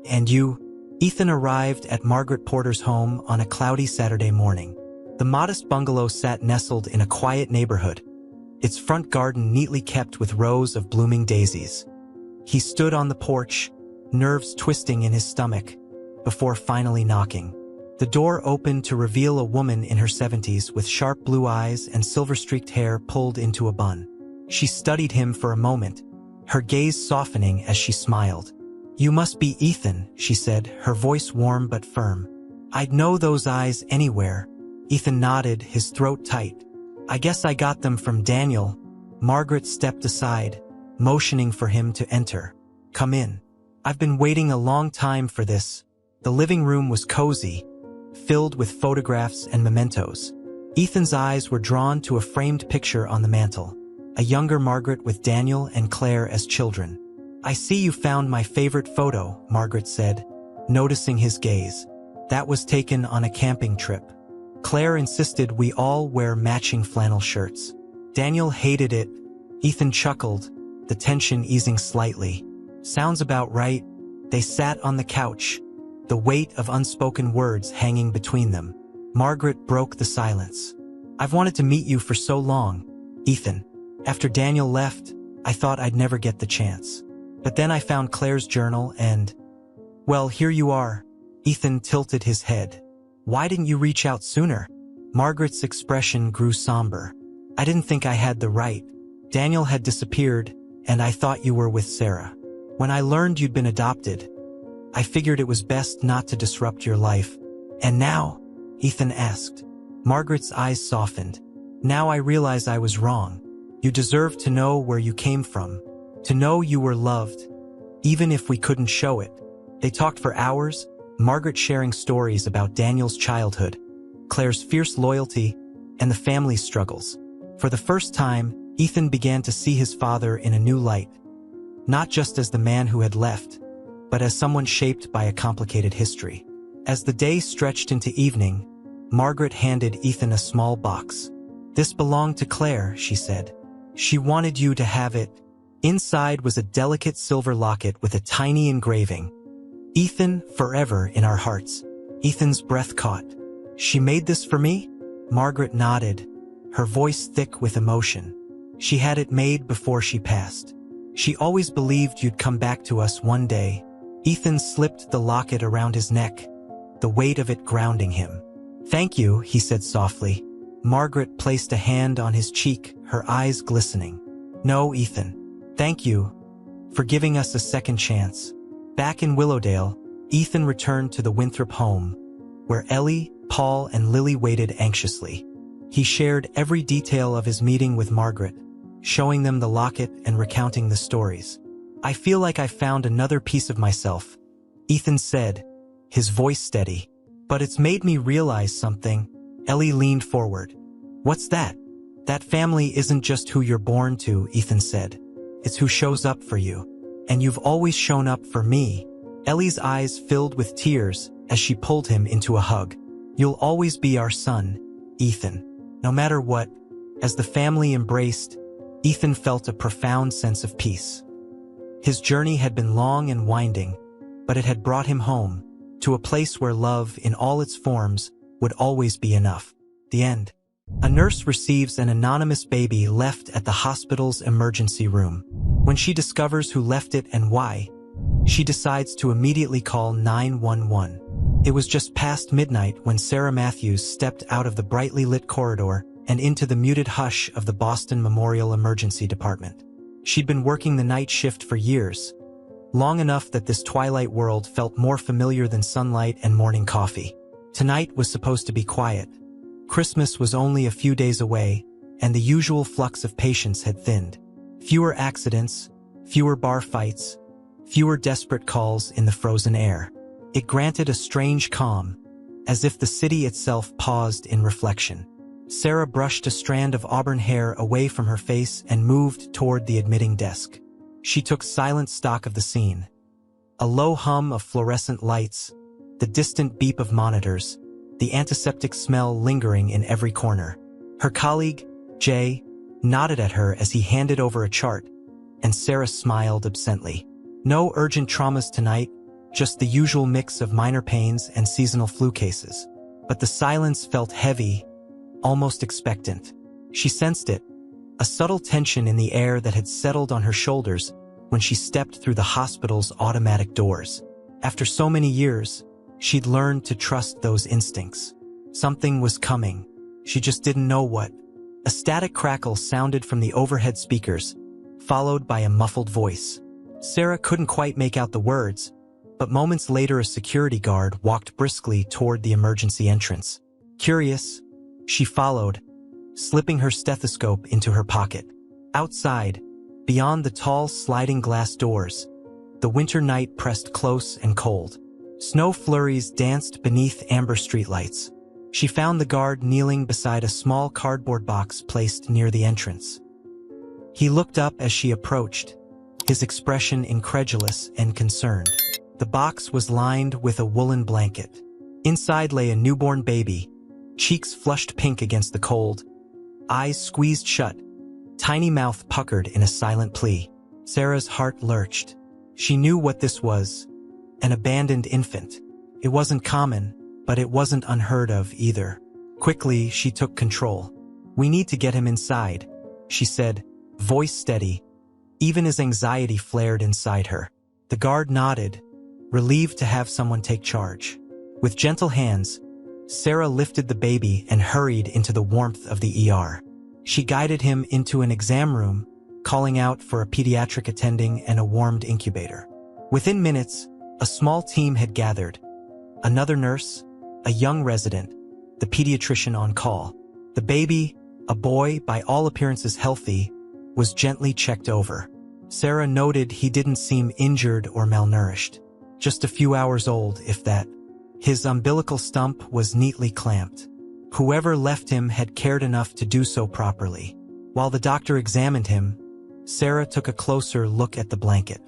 And you? Ethan arrived at Margaret Porter's home on a cloudy Saturday morning. The modest bungalow sat nestled in a quiet neighborhood, its front garden neatly kept with rows of blooming daisies. He stood on the porch, nerves twisting in his stomach, before finally knocking. The door opened to reveal a woman in her 70s with sharp blue eyes and silver-streaked hair pulled into a bun. She studied him for a moment, her gaze softening as she smiled. You must be Ethan, she said, her voice warm but firm. I'd know those eyes anywhere. Ethan nodded, his throat tight. I guess I got them from Daniel. Margaret stepped aside, motioning for him to enter. Come in. I've been waiting a long time for this. The living room was cozy, filled with photographs and mementos. Ethan's eyes were drawn to a framed picture on the mantel, a younger Margaret with Daniel and Claire as children. I see you found my favorite photo, Margaret said, noticing his gaze. That was taken on a camping trip. Claire insisted we all wear matching flannel shirts. Daniel hated it. Ethan chuckled, the tension easing slightly. Sounds about right. They sat on the couch, the weight of unspoken words hanging between them. Margaret broke the silence. I've wanted to meet you for so long, Ethan. After Daniel left, I thought I'd never get the chance. But then I found Claire's journal and, well, here you are. Ethan tilted his head. Why didn't you reach out sooner? Margaret's expression grew somber. I didn't think I had the right. Daniel had disappeared, and I thought you were with Sarah. When I learned you'd been adopted, I figured it was best not to disrupt your life. And now? Ethan asked. Margaret's eyes softened. Now I realize I was wrong. You deserve to know where you came from. To know you were loved, even if we couldn't show it. They talked for hours, Margaret sharing stories about Daniel's childhood, Claire's fierce loyalty, and the family's struggles. For the first time, Ethan began to see his father in a new light. Not just as the man who had left, but as someone shaped by a complicated history. As the day stretched into evening, Margaret handed Ethan a small box. This belonged to Claire, she said. She wanted you to have it. Inside was a delicate silver locket with a tiny engraving. Ethan, forever in our hearts. Ethan's breath caught. She made this for me? Margaret nodded, her voice thick with emotion. She had it made before she passed. She always believed you'd come back to us one day. Ethan slipped the locket around his neck, the weight of it grounding him. Thank you, he said softly. Margaret placed a hand on his cheek, her eyes glistening. No, Ethan. Thank you for giving us a second chance. Back in Willowdale, Ethan returned to the Winthrop home, where Ellie, Paul, and Lily waited anxiously. He shared every detail of his meeting with Margaret, showing them the locket and recounting the stories. I feel like I found another piece of myself, Ethan said, his voice steady. But it's made me realize something. Ellie leaned forward. What's that? That family isn't just who you're born to, Ethan said. It's who shows up for you. And you've always shown up for me. Ellie's eyes filled with tears as she pulled him into a hug. You'll always be our son, Ethan. No matter what, as the family embraced, Ethan felt a profound sense of peace. His journey had been long and winding, but it had brought him home, to a place where love in all its forms would always be enough. The end. A nurse receives an anonymous baby left at the hospital's emergency room. When she discovers who left it and why, she decides to immediately call 911. It was just past midnight when Sarah Matthews stepped out of the brightly lit corridor and into the muted hush of the Boston Memorial Emergency Department. She'd been working the night shift for years, long enough that this twilight world felt more familiar than sunlight and morning coffee. Tonight was supposed to be quiet. Christmas was only a few days away, and the usual flux of patients had thinned. Fewer accidents, fewer bar fights, fewer desperate calls in the frozen air. It granted a strange calm, as if the city itself paused in reflection. Sarah brushed a strand of auburn hair away from her face and moved toward the admitting desk. She took silent stock of the scene. A low hum of fluorescent lights, the distant beep of monitors, the antiseptic smell lingering in every corner. Her colleague, Jay, nodded at her as he handed over a chart, and Sarah smiled absently. No urgent traumas tonight, just the usual mix of minor pains and seasonal flu cases. But the silence felt heavy, almost expectant. She sensed it, a subtle tension in the air that had settled on her shoulders when she stepped through the hospital's automatic doors. After so many years, she'd learned to trust those instincts. Something was coming. She just didn't know what. A static crackle sounded from the overhead speakers, followed by a muffled voice. Sarah couldn't quite make out the words, but moments later a security guard walked briskly toward the emergency entrance. Curious, she followed, slipping her stethoscope into her pocket. Outside, beyond the tall sliding glass doors, the winter night pressed close and cold. Snow flurries danced beneath amber streetlights. She found the guard kneeling beside a small cardboard box placed near the entrance. He looked up as she approached, his expression incredulous and concerned. The box was lined with a woolen blanket. Inside lay a newborn baby, cheeks flushed pink against the cold, eyes squeezed shut, tiny mouth puckered in a silent plea. Sarah's heart lurched. She knew what this was, an abandoned infant. It wasn't common, but it wasn't unheard of either. Quickly, she took control. "We need to get him inside," she said, voice steady, even as anxiety flared inside her. The guard nodded, relieved to have someone take charge. With gentle hands, Sarah lifted the baby and hurried into the warmth of the ER. She guided him into an exam room, calling out for a pediatric attending and a warmed incubator. Within minutes, a small team had gathered. Another nurse, a young resident, the pediatrician on call. The baby, a boy by all appearances healthy, was gently checked over. Sarah noted he didn't seem injured or malnourished. Just a few hours old, if that. His umbilical stump was neatly clamped. Whoever left him had cared enough to do so properly. While the doctor examined him, Sarah took a closer look at the blanket.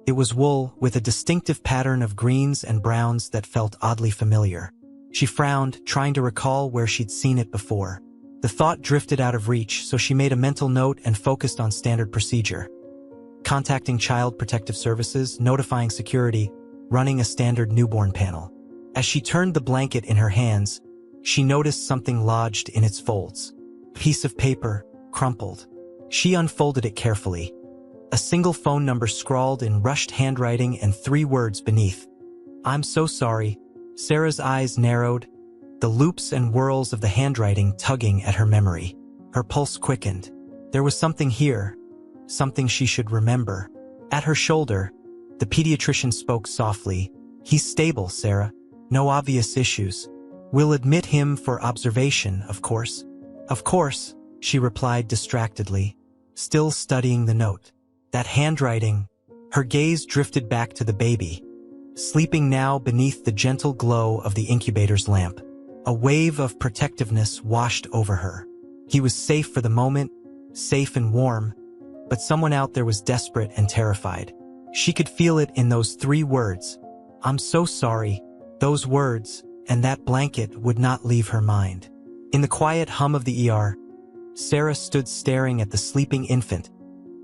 It was wool with a distinctive pattern of greens and browns that felt oddly familiar. She frowned, trying to recall where she'd seen it before. The thought drifted out of reach, so she made a mental note and focused on standard procedure. Contacting Child Protective Services, notifying security, running a standard newborn panel. As she turned the blanket in her hands, she noticed something lodged in its folds. A piece of paper, crumpled. She unfolded it carefully. A single phone number scrawled in rushed handwriting and 3 words beneath. "I'm so sorry." Sarah's eyes narrowed, the loops and whirls of the handwriting tugging at her memory. Her pulse quickened. There was something here, something she should remember. At her shoulder, the pediatrician spoke softly. "He's stable, Sarah. No obvious issues. We'll admit him for observation, of course." "Of course," she replied distractedly, still studying the note. That handwriting. Her gaze drifted back to the baby, sleeping now beneath the gentle glow of the incubator's lamp. A wave of protectiveness washed over her. He was safe for the moment, safe and warm, but someone out there was desperate and terrified. She could feel it in those 3 words. "I'm so sorry." Those words, and that blanket would not leave her mind. In the quiet hum of the ER, Sarah stood staring at the sleeping infant,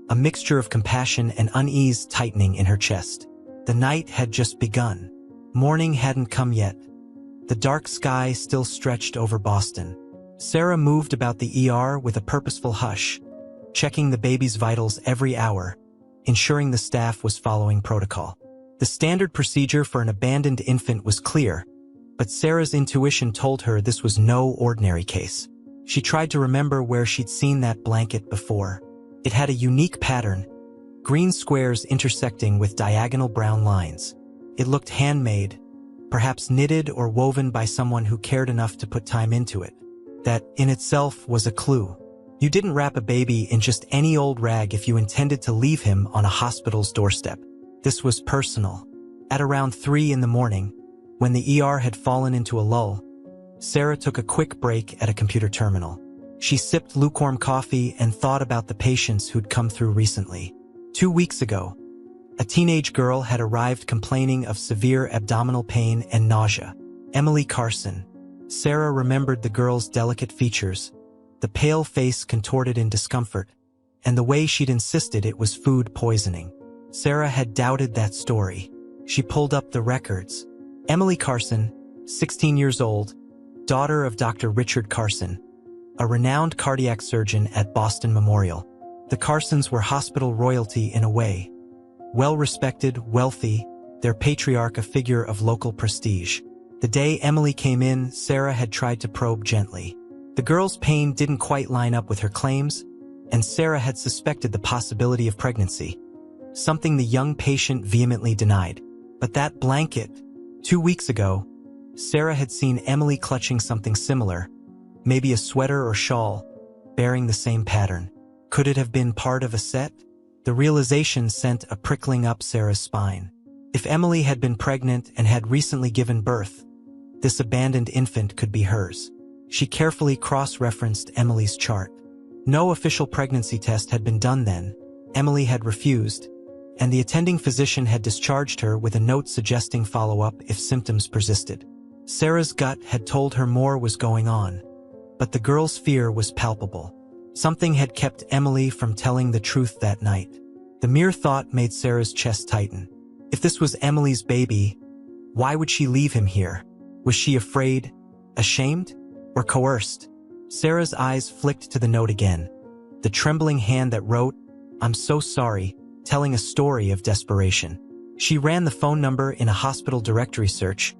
a mixture of compassion and unease tightening in her chest. The night had just begun. Morning hadn't come yet. The dark sky still stretched over Boston. Sarah moved about the ER with a purposeful hush, checking the baby's vitals every hour, ensuring the staff was following protocol. The standard procedure for an abandoned infant was clear, but Sarah's intuition told her this was no ordinary case. She tried to remember where she'd seen that blanket before. It had a unique pattern, green squares intersecting with diagonal brown lines. It looked handmade, perhaps knitted or woven by someone who cared enough to put time into it. That, in itself, was a clue. You didn't wrap a baby in just any old rag if you intended to leave him on a hospital's doorstep. This was personal. At around 3 in the morning, when the ER had fallen into a lull, Sarah took a quick break at a computer terminal. She sipped lukewarm coffee and thought about the patients who'd come through recently. 2 weeks ago, a teenage girl had arrived complaining of severe abdominal pain and nausea. Emily Carson. Sarah remembered the girl's delicate features, the pale face contorted in discomfort, and the way she'd insisted it was food poisoning. Sarah had doubted that story. She pulled up the records. Emily Carson, 16 years old, daughter of Dr. Richard Carson, a renowned cardiac surgeon at Boston Memorial. The Carsons were hospital royalty in a way. Well-respected, wealthy, their patriarch a figure of local prestige. The day Emily came in, Sarah had tried to probe gently. The girl's pain didn't quite line up with her claims, and Sarah had suspected the possibility of pregnancy, something the young patient vehemently denied. But that blanket, 2 weeks ago, Sarah had seen Emily clutching something similar, maybe a sweater or shawl, bearing the same pattern. Could it have been part of a set? The realization sent a prickling up Sarah's spine. If Emily had been pregnant and had recently given birth, this abandoned infant could be hers. She carefully cross-referenced Emily's chart. No official pregnancy test had been done then. Emily had refused, and the attending physician had discharged her with a note suggesting follow-up if symptoms persisted. Sarah's gut had told her more was going on, but the girl's fear was palpable. Something had kept Emily from telling the truth that night. The mere thought made Sarah's chest tighten. If this was Emily's baby, why would she leave him here? Was she afraid, ashamed, or coerced? Sarah's eyes flicked to the note again, the trembling hand that wrote, "I'm so sorry," telling a story of desperation. She ran the phone number in a hospital directory search,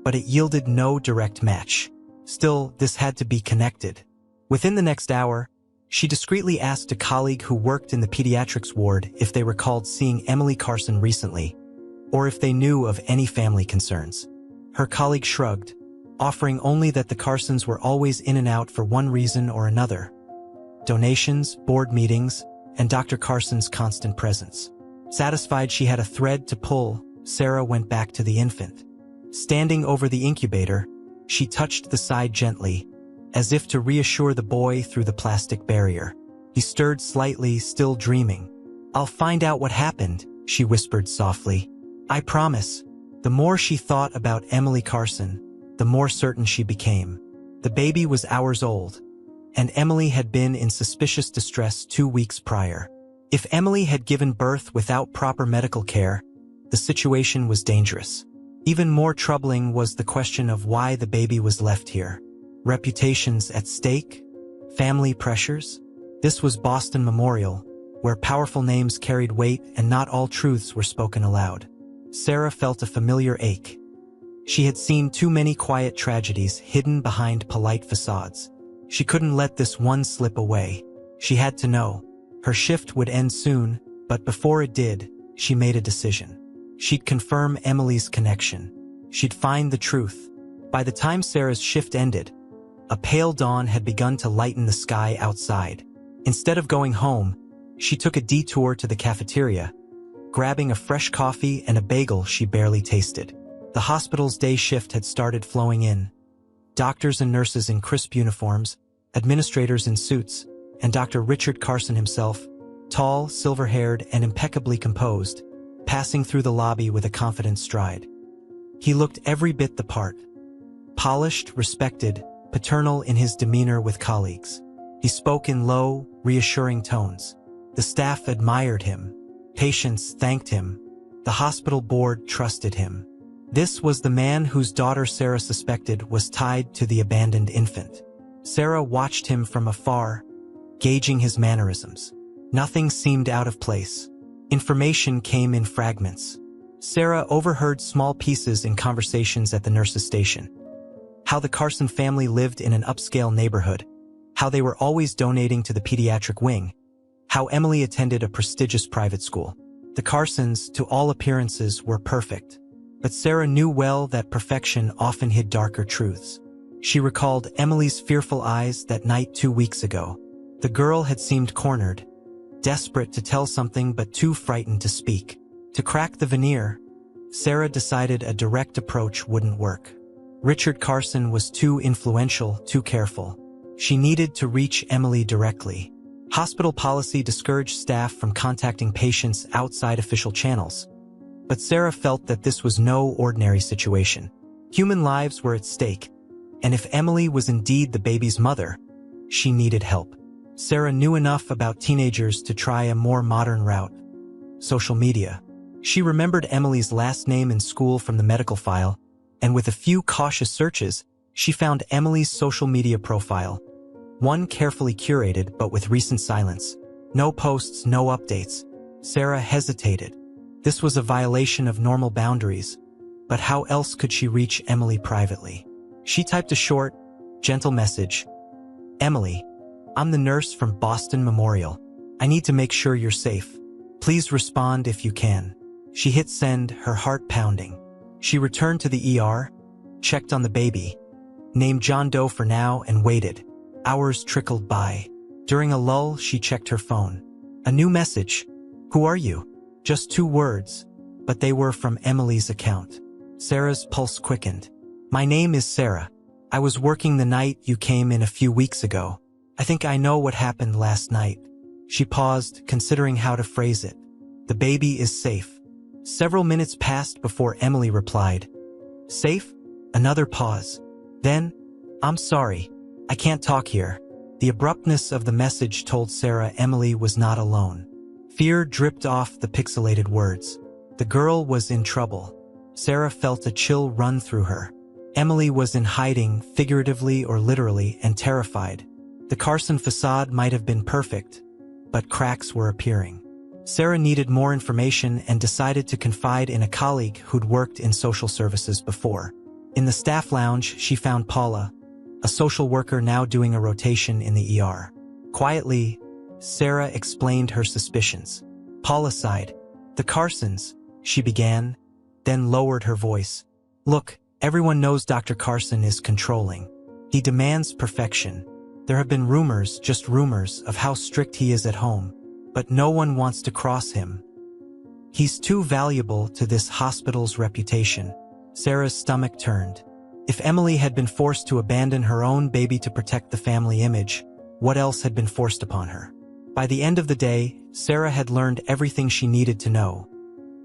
but it yielded no direct match. Still, this had to be connected. Within the next hour, she discreetly asked a colleague who worked in the pediatrics ward if they recalled seeing Emily Carson recently, or if they knew of any family concerns. Her colleague shrugged, offering only that the Carsons were always in and out for one reason or another: donations, board meetings, and Dr. Carson's constant presence. Satisfied she had a thread to pull, Sarah went back to the infant. Standing over the incubator, she touched the side gently, as if to reassure the boy through the plastic barrier. He stirred slightly, still dreaming. "I'll find out what happened," she whispered softly. "I promise." The more she thought about Emily Carson, the more certain she became. The baby was hours old, and Emily had been in suspicious distress 2 weeks prior. If Emily had given birth without proper medical care, the situation was dangerous. Even more troubling was the question of why the baby was left here. Reputations at stake? Family pressures? This was Boston Memorial, where powerful names carried weight and not all truths were spoken aloud. Sarah felt a familiar ache. She had seen too many quiet tragedies hidden behind polite facades. She couldn't let this one slip away. She had to know. Her shift would end soon, but before it did, she made a decision. She'd confirm Emily's connection. She'd find the truth. By the time Sarah's shift ended, a pale dawn had begun to lighten the sky outside. Instead of going home, she took a detour to the cafeteria, grabbing a fresh coffee and a bagel she barely tasted. The hospital's day shift had started flowing in. Doctors and nurses in crisp uniforms, administrators in suits, and Dr. Richard Carson himself, tall, silver-haired, and impeccably composed, passing through the lobby with a confident stride. He looked every bit the part. Polished, respected, paternal in his demeanor with colleagues. He spoke in low, reassuring tones. The staff admired him. Patients thanked him. The hospital board trusted him. This was the man whose daughter Sarah suspected was tied to the abandoned infant. Sarah watched him from afar, gauging his mannerisms. Nothing seemed out of place. Information came in fragments. Sarah overheard small pieces in conversations at the nurse's station. How the Carson family lived in an upscale neighborhood. How they were always donating to the pediatric wing. How Emily attended a prestigious private school. The Carsons, to all appearances, were perfect. But Sarah knew well that perfection often hid darker truths. She recalled Emily's fearful eyes that night 2 weeks ago. The girl had seemed cornered, desperate to tell something but too frightened to speak. To crack the veneer, Sarah decided a direct approach wouldn't work. Richard Carson was too influential, too careful. She needed to reach Emily directly. Hospital policy discouraged staff from contacting patients outside official channels. But Sarah felt that this was no ordinary situation. Human lives were at stake, and if Emily was indeed the baby's mother, she needed help. Sarah knew enough about teenagers to try a more modern route: social media. She remembered Emily's last name in school from the medical file, and with a few cautious searches, she found Emily's social media profile. One carefully curated, but with recent silence. No posts, no updates. Sarah hesitated. This was a violation of normal boundaries, but how else could she reach Emily privately? She typed a short, gentle message. Emily, I'm the nurse from Boston Memorial. I need to make sure you're safe. Please respond if you can. She hit send, her heart pounding. She returned to the ER, checked on the baby, named John Doe for now, and waited. Hours trickled by. During a lull, she checked her phone. A new message. Who are you? Just 2 words, but they were from Emily's account. Sarah's pulse quickened. My name is Sarah. I was working the night you came in a few weeks ago. I think I know what happened last night. She paused, considering how to phrase it. The baby is safe. Several minutes passed before Emily replied. Safe? Another pause. Then, I'm sorry. I can't talk here. The abruptness of the message told Sarah Emily was not alone. Fear dripped off the pixelated words. The girl was in trouble. Sarah felt a chill run through her. Emily was in hiding, figuratively or literally, and terrified. The Carson facade might have been perfect, but cracks were appearing. Sarah needed more information and decided to confide in a colleague who'd worked in social services before. In the staff lounge, she found Paula, a social worker now doing a rotation in the ER. Quietly, Sarah explained her suspicions. Paula sighed. The Carsons, she began, then lowered her voice. Look, everyone knows Dr. Carson is controlling. He demands perfection. There have been rumors, just rumors, of how strict he is at home, but no one wants to cross him. He's too valuable to this hospital's reputation. Sarah's stomach turned. If Emily had been forced to abandon her own baby to protect the family image, what else had been forced upon her? By the end of the day, Sarah had learned everything she needed to know.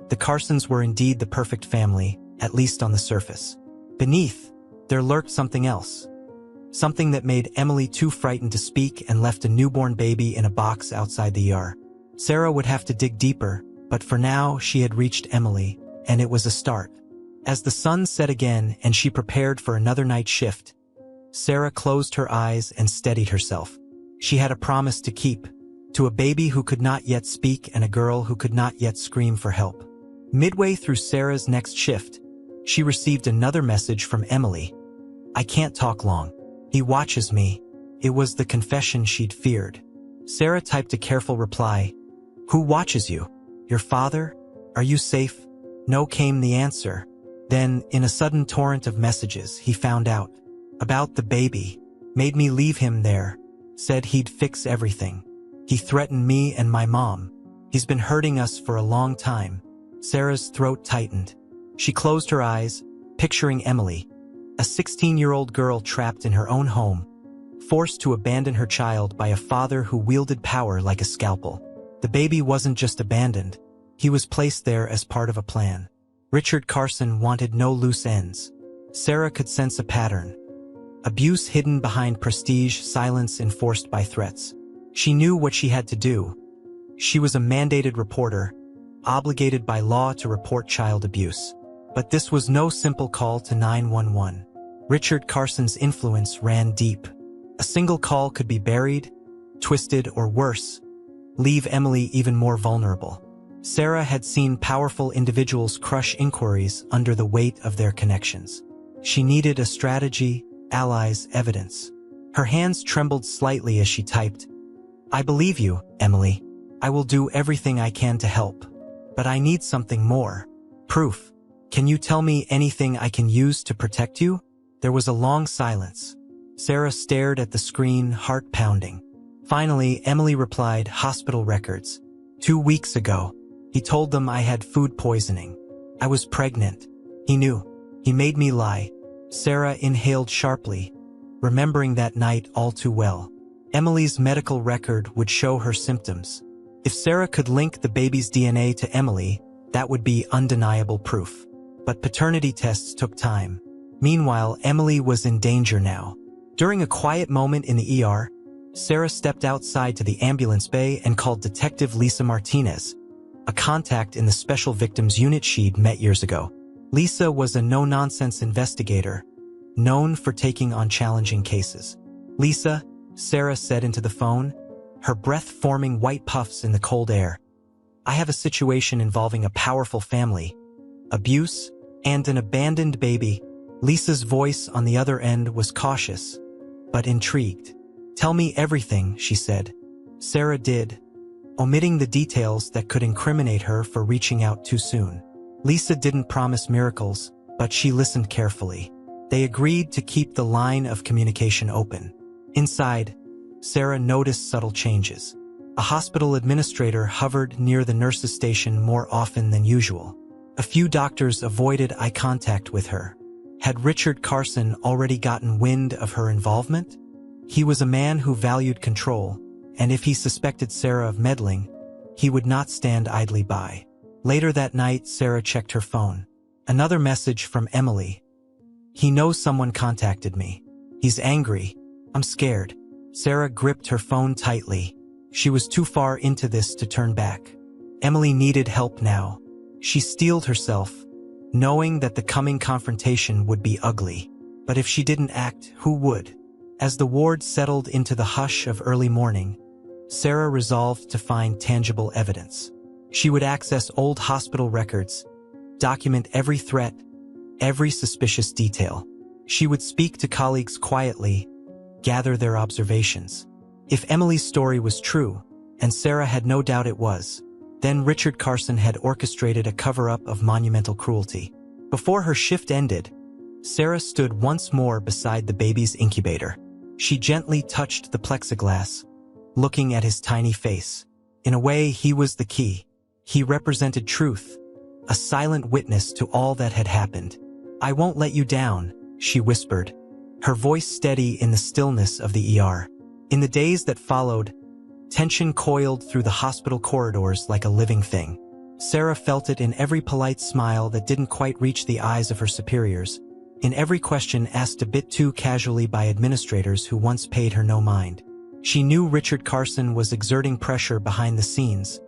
The Carsons were indeed the perfect family, at least on the surface. Beneath, there lurked something else. Something that made Emily too frightened to speak and left a newborn baby in a box outside the ER. Sarah would have to dig deeper, but for now she had reached Emily, and it was a start. As the sun set again and she prepared for another night shift, Sarah closed her eyes and steadied herself. She had a promise to keep, to a baby who could not yet speak and a girl who could not yet scream for help. Midway through Sarah's next shift, she received another message from Emily. I can't talk long. He watches me. It was the confession she'd feared. Sarah typed a careful reply. Who watches you? Your father? Are you safe? No, came the answer. Then, in a sudden torrent of messages, he found out. About the baby. Made me leave him there. Said he'd fix everything. He threatened me and my mom. He's been hurting us for a long time. Sarah's throat tightened. She closed her eyes, picturing Emily, a 16-year-old girl trapped in her own home, forced to abandon her child by a father who wielded power like a scalpel. The baby wasn't just abandoned. He was placed there as part of a plan. Richard Carson wanted no loose ends. Sarah could sense a pattern. Abuse hidden behind prestige, silence enforced by threats. She knew what she had to do. She was a mandated reporter, obligated by law to report child abuse. But this was no simple call to 911. Richard Carson's influence ran deep. A single call could be buried, twisted, or worse, leave Emily even more vulnerable. Sarah had seen powerful individuals crush inquiries under the weight of their connections. She needed a strategy, allies, evidence. Her hands trembled slightly as she typed, "I believe you, Emily. I will do everything I can to help. But I need something more. Proof. Can you tell me anything I can use to protect you?" There was a long silence. Sarah stared at the screen, heart pounding. Finally, Emily replied, "Hospital records. 2 weeks ago. He told them I had food poisoning. I was pregnant. He knew. He made me lie." Sarah inhaled sharply, remembering that night all too well. Emily's medical record would show her symptoms. If Sarah could link the baby's DNA to Emily, that would be undeniable proof. But paternity tests took time. Meanwhile, Emily was in danger now. During a quiet moment in the ER, Sarah stepped outside to the ambulance bay and called Detective Lisa Martinez, a contact in the Special Victims Unit she'd met years ago. Lisa was a no-nonsense investigator, known for taking on challenging cases. "Lisa," Sarah said into the phone, her breath forming white puffs in the cold air. "I have a situation involving a powerful family, abuse, and an abandoned baby." Lisa's voice on the other end was cautious, but intrigued. "Tell me everything," she said. Sarah did, omitting the details that could incriminate her for reaching out too soon. Lisa didn't promise miracles, but she listened carefully. They agreed to keep the line of communication open. Inside, Sarah noticed subtle changes. A hospital administrator hovered near the nurse's station more often than usual. A few doctors avoided eye contact with her. Had Richard Carson already gotten wind of her involvement? He was a man who valued control, and if he suspected Sarah of meddling, he would not stand idly by. Later that night, Sarah checked her phone. Another message from Emily. "He knows someone contacted me. He's angry. I'm scared." Sarah gripped her phone tightly. She was too far into this to turn back. Emily needed help now. She steeled herself, knowing that the coming confrontation would be ugly. But if she didn't act, who would? As the ward settled into the hush of early morning, Sarah resolved to find tangible evidence. She would access old hospital records, document every threat, every suspicious detail. She would speak to colleagues quietly, gather their observations. If Emily's story was true, and Sarah had no doubt it was, then Richard Carson had orchestrated a cover-up of monumental cruelty. Before her shift ended, Sarah stood once more beside the baby's incubator. She gently touched the plexiglass, looking at his tiny face. In a way, he was the key. He represented truth, a silent witness to all that had happened. "I won't let you down," she whispered, her voice steady in the stillness of the ER. In the days that followed, tension coiled through the hospital corridors like a living thing. Sarah felt it in every polite smile that didn't quite reach the eyes of her superiors, in every question asked a bit too casually by administrators who once paid her no mind. She knew Richard Carson was exerting pressure behind the scenes,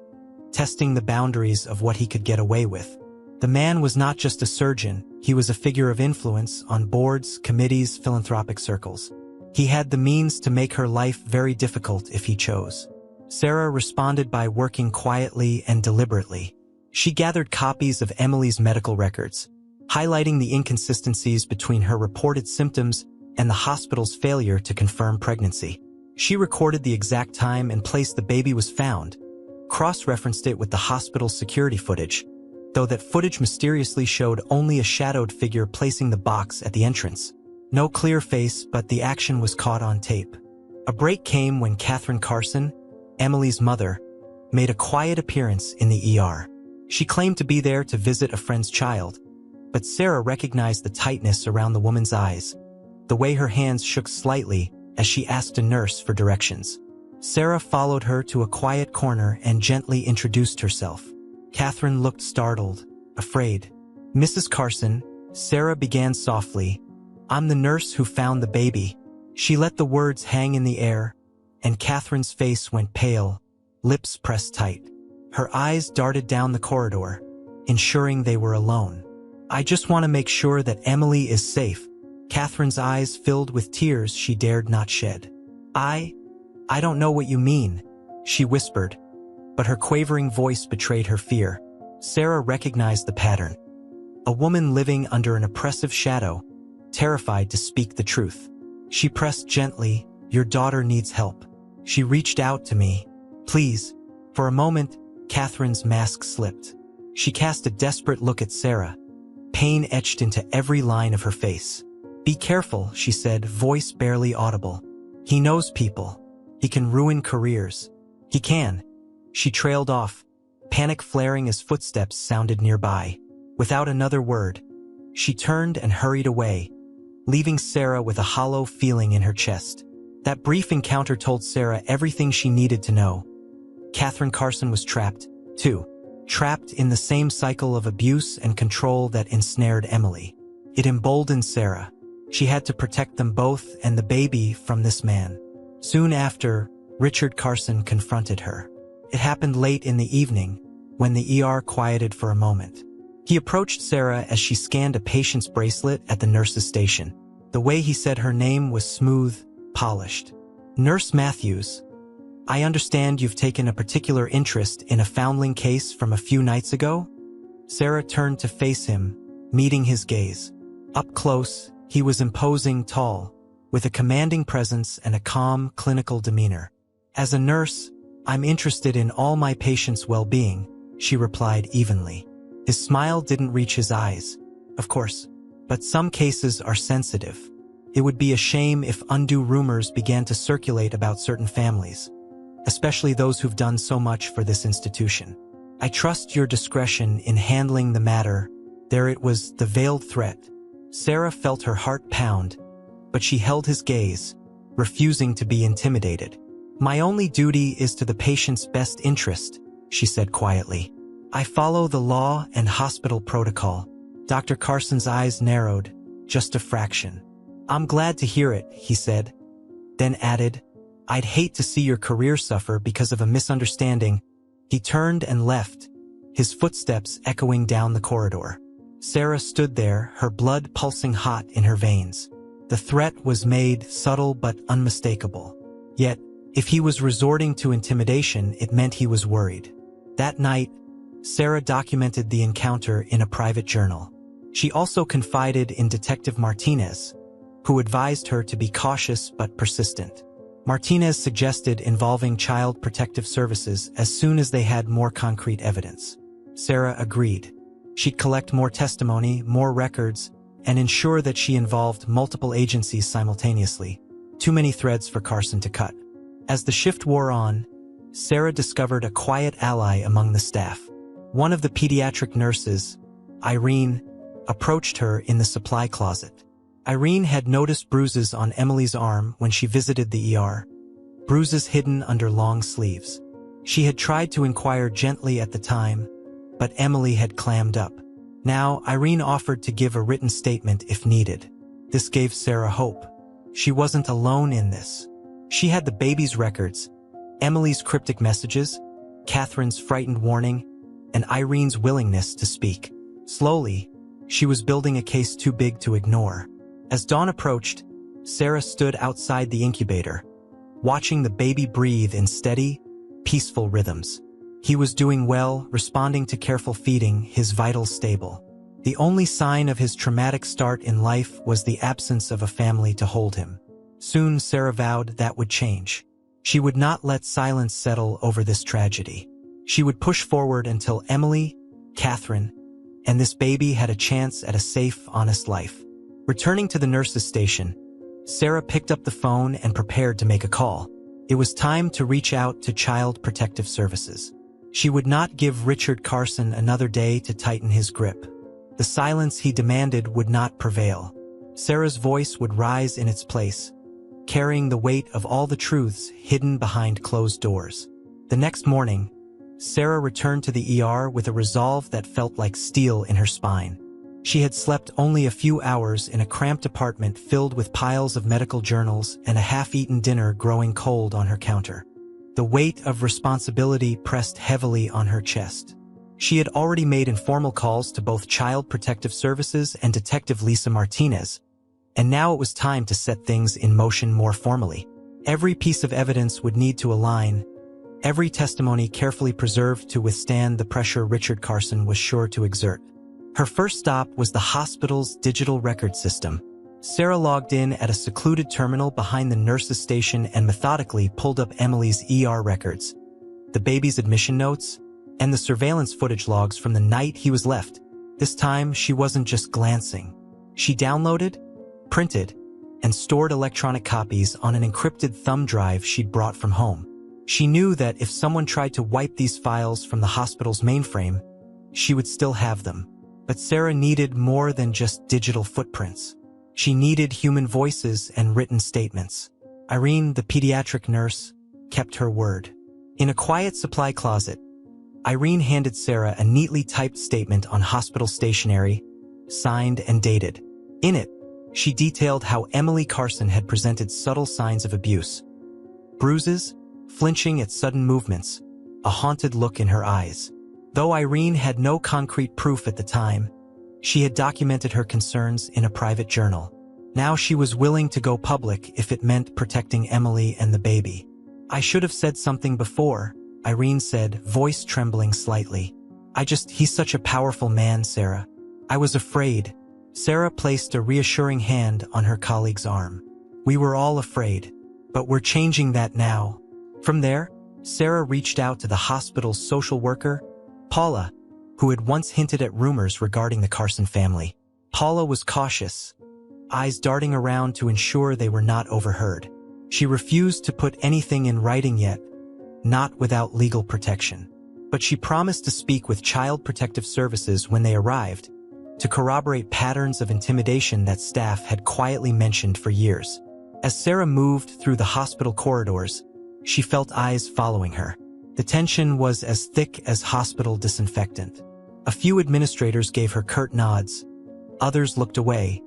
testing the boundaries of what he could get away with. The man was not just a surgeon, he was a figure of influence on boards, committees, philanthropic circles. He had the means to make her life very difficult if he chose. Sarah responded by working quietly and deliberately. She gathered copies of Emily's medical records, highlighting the inconsistencies between her reported symptoms and the hospital's failure to confirm pregnancy. She recorded the exact time and place the baby was found, cross-referenced it with the hospital's security footage, though that footage mysteriously showed only a shadowed figure placing the box at the entrance. No clear face, but the action was caught on tape. A break came when Catherine Carson, Emily's mother, made a quiet appearance in the ER. She claimed to be there to visit a friend's child, but Sarah recognized the tightness around the woman's eyes, the way her hands shook slightly as she asked a nurse for directions. Sarah followed her to a quiet corner and gently introduced herself. Catherine looked startled, afraid. "Mrs. Carson," Sarah began softly, I'm the nurse who found the baby." She let the words hang in the air, and Catherine's face went pale, lips pressed tight. Her eyes darted down the corridor, ensuring they were alone. "I just want to make sure that Emily is safe." Catherine's eyes filled with tears she dared not shed. I don't know what you mean," she whispered, but her quavering voice betrayed her fear. Sarah recognized the pattern. A woman living under an oppressive shadow, terrified to speak the truth. She pressed gently, "Your daughter needs help." She reached out to me. "Please." For a moment, Catherine's mask slipped. She cast a desperate look at Sarah, pain etched into every line of her face. "Be careful," she said, voice barely audible. "He knows people. He can ruin careers. He can." She trailed off, panic flaring as footsteps sounded nearby. Without another word, she turned and hurried away, leaving Sarah with a hollow feeling in her chest. That brief encounter told Sarah everything she needed to know. Catherine Carson was trapped, too. Trapped in the same cycle of abuse and control that ensnared Emily. It emboldened Sarah. She had to protect them both and the baby from this man. Soon after, Richard Carson confronted her. It happened late in the evening, when the ER quieted for a moment. He approached Sarah as she scanned a patient's bracelet at the nurse's station. The way he said her name was smooth, polished. "Nurse Matthews, I understand you've taken a particular interest in a foundling case from a few nights ago?" Sarah turned to face him, meeting his gaze. Up close, he was imposing, tall, with a commanding presence and a calm, clinical demeanor. "As a nurse, I'm interested in all my patients' well-being," she replied evenly. His smile didn't reach his eyes, of course, but some cases are sensitive. It would be a shame if undue rumors began to circulate about certain families, especially those who've done so much for this institution. "I trust your discretion in handling the matter." There it was, the veiled threat. Sarah felt her heart pound, but she held his gaze, refusing to be intimidated. "My only duty is to the patient's best interest," she said quietly. "I follow the law and hospital protocol." Dr. Carson's eyes narrowed, just a fraction. "I'm glad to hear it," he said, then added, "I'd hate to see your career suffer because of a misunderstanding." He turned and left, his footsteps echoing down the corridor. Sarah stood there, her blood pulsing hot in her veins. The threat was made subtle but unmistakable. Yet, if he was resorting to intimidation, it meant he was worried. That night, Sarah documented the encounter in a private journal. She also confided in Detective Martinez, who advised her to be cautious but persistent. Martinez suggested involving Child Protective Services as soon as they had more concrete evidence. Sarah agreed. She'd collect more testimony, more records, and ensure that she involved multiple agencies simultaneously. Too many threads for Carson to cut. As the shift wore on, Sarah discovered a quiet ally among the staff. One of the pediatric nurses, Irene, approached her in the supply closet. Irene had noticed bruises on Emily's arm when she visited the ER, bruises hidden under long sleeves. She had tried to inquire gently at the time, but Emily had clammed up. Now, Irene offered to give a written statement if needed. This gave Sarah hope. She wasn't alone in this. She had the baby's records, Emily's cryptic messages, Catherine's frightened warning, and Irene's willingness to speak. Slowly, she was building a case too big to ignore. As dawn approached, Sarah stood outside the incubator, watching the baby breathe in steady, peaceful rhythms. He was doing well, responding to careful feeding, his vitals stable. The only sign of his traumatic start in life was the absence of a family to hold him. Soon, Sarah vowed that would change. She would not let silence settle over this tragedy. She would push forward until Emily, Catherine, and this baby had a chance at a safe, honest life. Returning to the nurse's station, Sarah picked up the phone and prepared to make a call. It was time to reach out to Child Protective Services. She would not give Richard Carson another day to tighten his grip. The silence he demanded would not prevail. Sarah's voice would rise in its place, carrying the weight of all the truths hidden behind closed doors. The next morning, Sarah returned to the ER with a resolve that felt like steel in her spine. She had slept only a few hours in a cramped apartment filled with piles of medical journals and a half-eaten dinner growing cold on her counter. The weight of responsibility pressed heavily on her chest. She had already made informal calls to both Child Protective Services and Detective Lisa Martinez, and now it was time to set things in motion more formally. Every piece of evidence would need to align, every testimony carefully preserved to withstand the pressure Richard Carson was sure to exert. Her first stop was the hospital's digital record system. Sarah logged in at a secluded terminal behind the nurse's station and methodically pulled up Emily's ER records, the baby's admission notes, and the surveillance footage logs from the night he was left. This time, she wasn't just glancing. She downloaded, printed, and stored electronic copies on an encrypted thumb drive she'd brought from home. She knew that if someone tried to wipe these files from the hospital's mainframe, she would still have them. But Sarah needed more than just digital footprints. She needed human voices and written statements. Irene, the pediatric nurse, kept her word. In a quiet supply closet, Irene handed Sarah a neatly typed statement on hospital stationery, signed and dated. In it, she detailed how Emily Carson had presented subtle signs of abuse. Bruises, flinching at sudden movements, a haunted look in her eyes. Though Irene had no concrete proof at the time, she had documented her concerns in a private journal. Now she was willing to go public if it meant protecting Emily and the baby. "I should have said something before," Irene said, voice trembling slightly. He's such a powerful man, Sarah. I was afraid." Sarah placed a reassuring hand on her colleague's arm. "We were all afraid, but we're changing that now." From there, Sarah reached out to the hospital's social worker, Paula, who had once hinted at rumors regarding the Carson family. Paula was cautious, eyes darting around to ensure they were not overheard. She refused to put anything in writing yet, not without legal protection. But she promised to speak with Child Protective Services when they arrived, to corroborate patterns of intimidation that staff had quietly mentioned for years. As Sarah moved through the hospital corridors, she felt eyes following her. The tension was as thick as hospital disinfectant. A few administrators gave her curt nods. Others looked away,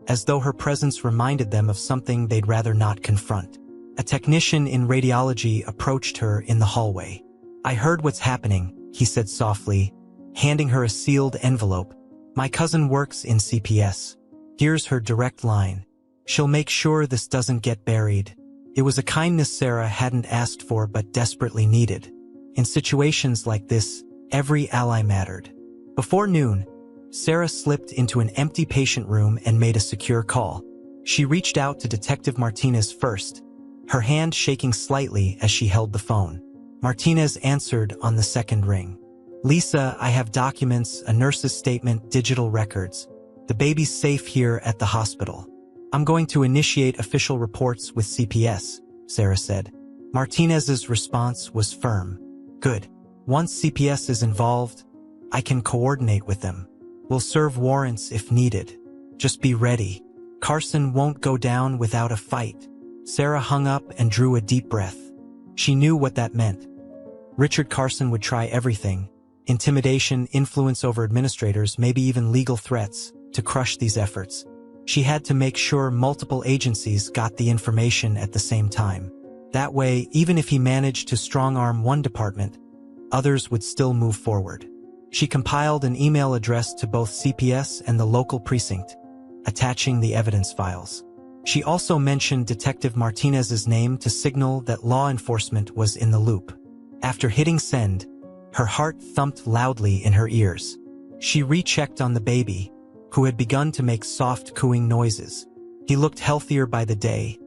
as though her presence reminded them of something they'd rather not confront. A technician in radiology approached her in the hallway. "I heard what's happening," he said softly, handing her a sealed envelope. "My cousin works in CPS. Here's her direct line. She'll make sure this doesn't get buried." It was a kindness Sarah hadn't asked for but desperately needed. In situations like this, every ally mattered. Before noon, Sarah slipped into an empty patient room and made a secure call. She reached out to Detective Martinez first, her hand shaking slightly as she held the phone. Martinez answered on the second ring. "Lisa, I have documents, a nurse's statement, digital records. The baby's safe here at the hospital. I'm going to initiate official reports with CPS," Sarah said. Martinez's response was firm. "Good. Once CPS is involved, I can coordinate with them. We'll serve warrants if needed. Just be ready. Carson won't go down without a fight." Sarah hung up and drew a deep breath. She knew what that meant. Richard Carson would try everything: intimidation, influence over administrators, maybe even legal threats, to crush these efforts. She had to make sure multiple agencies got the information at the same time. That way, even if he managed to strong-arm one department, others would still move forward. She compiled an email address to both CPS and the local precinct, attaching the evidence files. She also mentioned Detective Martinez's name to signal that law enforcement was in the loop. After hitting send, her heart thumped loudly in her ears. She rechecked on the baby, who had begun to make soft cooing noises. He looked healthier by the day,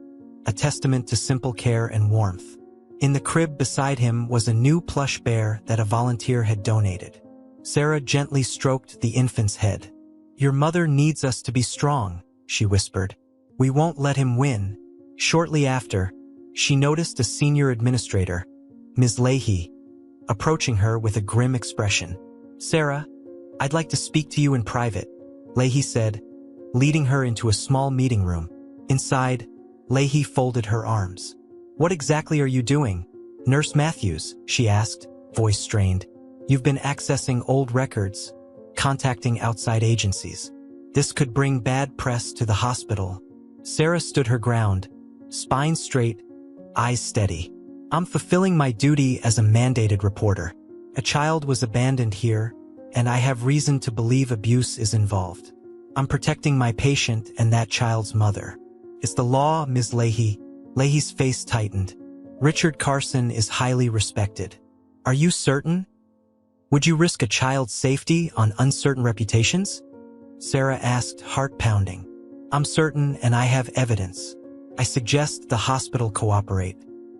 a testament to simple care and warmth. In the crib beside him was a new plush bear that a volunteer had donated. Sarah gently stroked the infant's head. "Your mother needs us to be strong," she whispered. "We won't let him win." Shortly after, she noticed a senior administrator, Ms. Leahy, approaching her with a grim expression. "Sarah, I'd like to speak to you in private," Leahy said, leading her into a small meeting room. Inside, Leahy folded her arms. "What exactly are you doing, Nurse Matthews?" she asked, voice strained. "You've been accessing old records, contacting outside agencies." This could bring bad press to the hospital. Sarah stood her ground, spine straight, eyes steady. I'm fulfilling my duty as a mandated reporter. A child was abandoned here, and I have reason to believe abuse is involved. I'm protecting my patient and that child's mother. It's the law, Ms. Leahy. Leahy's face tightened. Richard Carson is highly respected. Are you certain? Would you risk a child's safety on uncertain reputations? Sarah asked, heart pounding. I'm certain, and I have evidence. I suggest the hospital cooperate.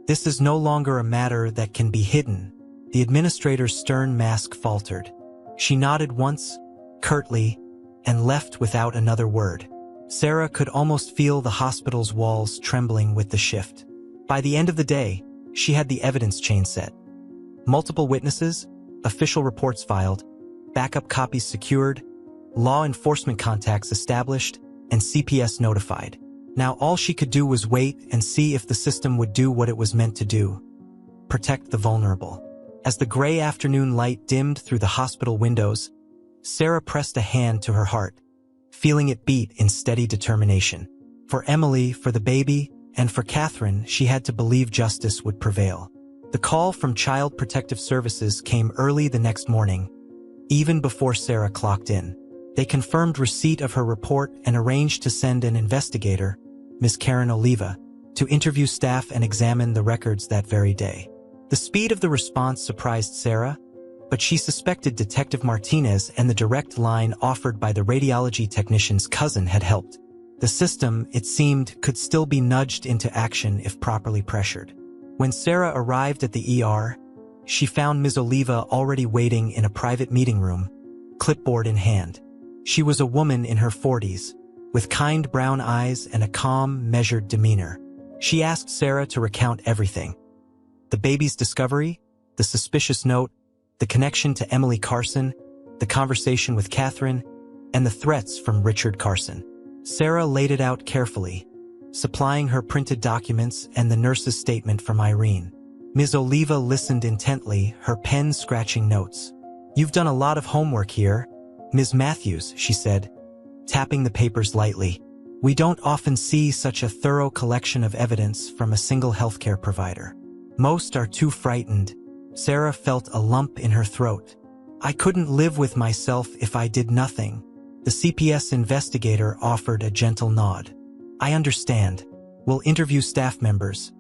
This is no longer a matter that can be hidden. The administrator's stern mask faltered. She nodded once, curtly, and left without another word. Sarah could almost feel the hospital's walls trembling with the shift. By the end of the day, she had the evidence chain set. Multiple witnesses, official reports filed, backup copies secured, law enforcement contacts established, and CPS notified. Now all she could do was wait and see if the system would do what it was meant to do: protect the vulnerable. As the gray afternoon light dimmed through the hospital windows, Sarah pressed a hand to her heart, feeling it beat in steady determination. For Emily, for the baby, and for Catherine, she had to believe justice would prevail. The call from Child Protective Services came early the next morning, even before Sarah clocked in. They confirmed receipt of her report and arranged to send an investigator, Ms. Karen Oliva, to interview staff and examine the records that very day. The speed of the response surprised Sarah, but she suspected Detective Martinez and the direct line offered by the radiology technician's cousin had helped. The system, it seemed, could still be nudged into action if properly pressured. When Sarah arrived at the ER, she found Ms. Oliva already waiting in a private meeting room, clipboard in hand. She was a woman in her 40s, with kind brown eyes and a calm, measured demeanor. She asked Sarah to recount everything: the baby's discovery, the suspicious note, the connection to Emily Carson, the conversation with Catherine, and the threats from Richard Carson. Sarah laid it out carefully, supplying her printed documents and the nurse's statement from Irene. Ms. Oliva listened intently, her pen scratching notes. "You've done a lot of homework here, Ms. Matthews," she said, tapping the papers lightly. "We don't often see such a thorough collection of evidence from a single healthcare provider. Most are too frightened." Sarah felt a lump in her throat. "I couldn't live with myself if I did nothing." The CPS investigator offered a gentle nod. "I understand. We'll interview staff members.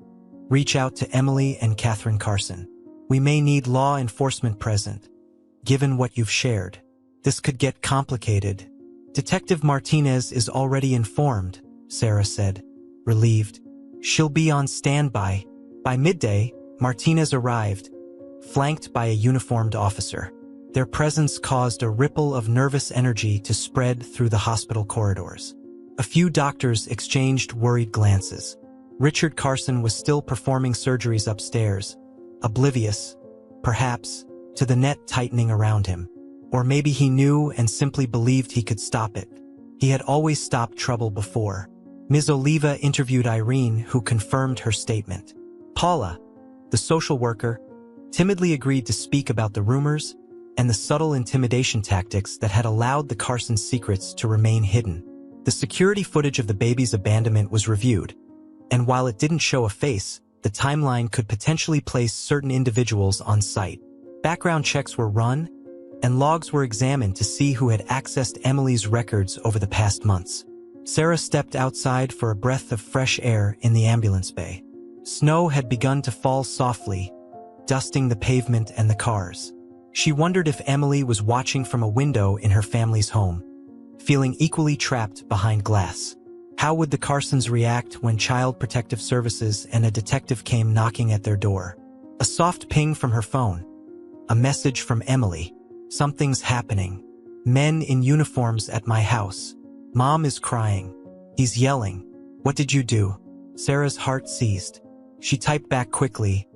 Reach out to Emily and Catherine Carson. We may need law enforcement present, given what you've shared. This could get complicated." "Detective Martinez is already informed," Sarah said, relieved. "She'll be on standby." By midday, Martinez arrived, flanked by a uniformed officer. Their presence caused a ripple of nervous energy to spread through the hospital corridors. A few doctors exchanged worried glances. Richard Carson was still performing surgeries upstairs, oblivious, perhaps, to the net tightening around him. Or maybe he knew and simply believed he could stop it. He had always stopped trouble before. Ms. Oliva interviewed Irene, who confirmed her statement. Paula, the social worker, timidly agreed to speak about the rumors and the subtle intimidation tactics that had allowed the Carson secrets to remain hidden. The security footage of the baby's abandonment was reviewed, and while it didn't show a face, the timeline could potentially place certain individuals on site. Background checks were run, and logs were examined to see who had accessed Emily's records over the past months. Sarah stepped outside for a breath of fresh air in the ambulance bay. Snow had begun to fall softly, dusting the pavement and the cars. She wondered if Emily was watching from a window in her family's home, feeling equally trapped behind glass. How would the Carsons react when Child Protective Services and a detective came knocking at their door? A soft ping from her phone. A message from Emily. "Something's happening. Men in uniforms at my house. Mom is crying. He's yelling. What did you do?" Sarah's heart seized. She typed back quickly,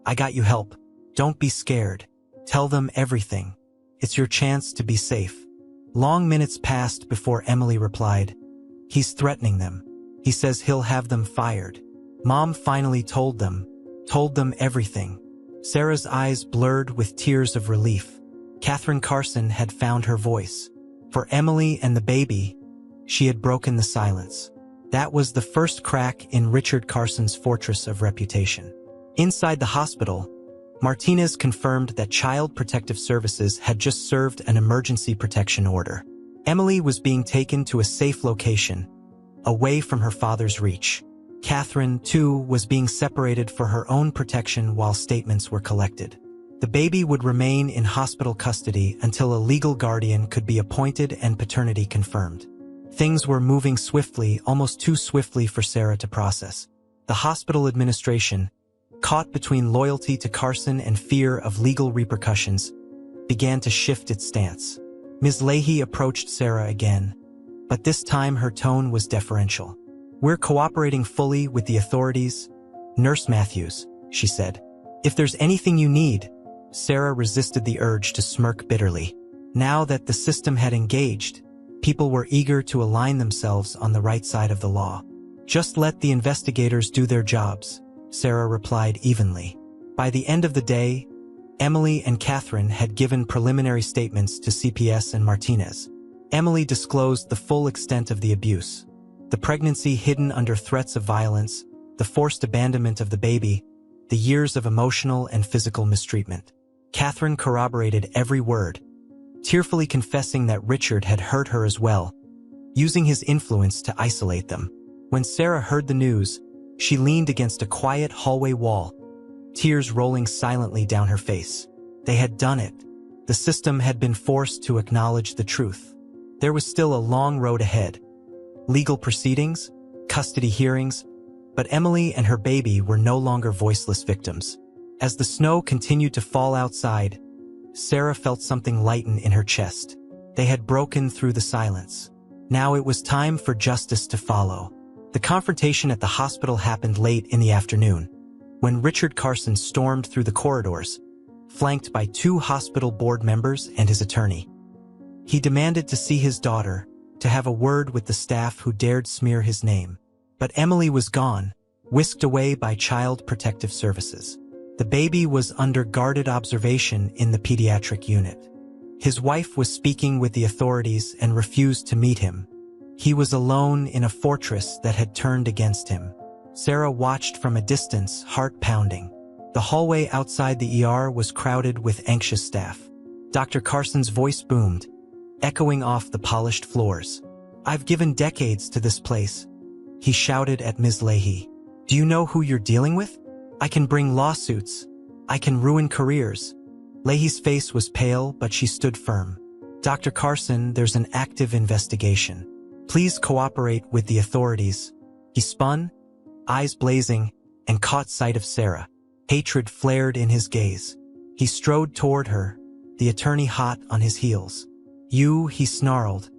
"I got you help. Don't be scared. Tell them everything. It's your chance to be safe." Long minutes passed before Emily replied, "He's threatening them. He says he'll have them fired." Mom finally told them everything. Sarah's eyes blurred with tears of relief. Catherine Carson had found her voice. For Emily and the baby, She had broken the silence. That was the first crack in Richard Carson's fortress of reputation. Inside the hospital, Martinez confirmed that Child Protective Services had just served an emergency protection order. Emily was being taken to a safe location, away from her father's reach. Catherine, too, was being separated for her own protection while statements were collected. The baby would remain in hospital custody until a legal guardian could be appointed and paternity confirmed. Things were moving swiftly, almost too swiftly for Sarah to process. The hospital administration, caught between loyalty to Carson and fear of legal repercussions, began to shift its stance. Ms. Leahy approached Sarah again, but this time her tone was deferential. "We're cooperating fully with the authorities, Nurse Matthews," she said. "If there's anything you need." Sarah resisted the urge to smirk bitterly. Now that the system had engaged, people were eager to align themselves on the right side of the law. "Just let the investigators do their jobs," Sarah replied evenly. By the end of the day, Emily and Catherine had given preliminary statements to CPS and Martinez. Emily disclosed the full extent of the abuse, the pregnancy hidden under threats of violence, the forced abandonment of the baby, the years of emotional and physical mistreatment. Catherine corroborated every word, tearfully confessing that Richard had hurt her as well, using his influence to isolate them. When Sarah heard the news, she leaned against a quiet hallway wall, tears rolling silently down her face. They had done it. The system had been forced to acknowledge the truth. There was still a long road ahead. Legal proceedings, custody hearings, but Emily and her baby were no longer voiceless victims. As the snow continued to fall outside, Sarah felt something lighten in her chest. They had broken through the silence. Now it was time for justice to follow. The confrontation at the hospital happened late in the afternoon, when Richard Carson stormed through the corridors, flanked by 2 hospital board members and his attorney. He demanded to see his daughter, to have a word with the staff who dared smear his name. But Emily was gone, whisked away by Child Protective Services. The baby was under guarded observation in the pediatric unit. His wife was speaking with the authorities and refused to meet him. He was alone in a fortress that had turned against him. Sarah watched from a distance, heart pounding. The hallway outside the ER was crowded with anxious staff. Dr. Carson's voice boomed, echoing off the polished floors. "I've given decades to this place," he shouted at Ms. Leahy. "Do you know who you're dealing with? I can bring lawsuits. I can ruin careers." Leahy's face was pale, but she stood firm. "Dr. Carson, there's an active investigation. Please cooperate with the authorities." He spun, eyes blazing, and caught sight of Sarah. Hatred flared in his gaze. He strode toward her, the attorney hot on his heels. "You," he snarled,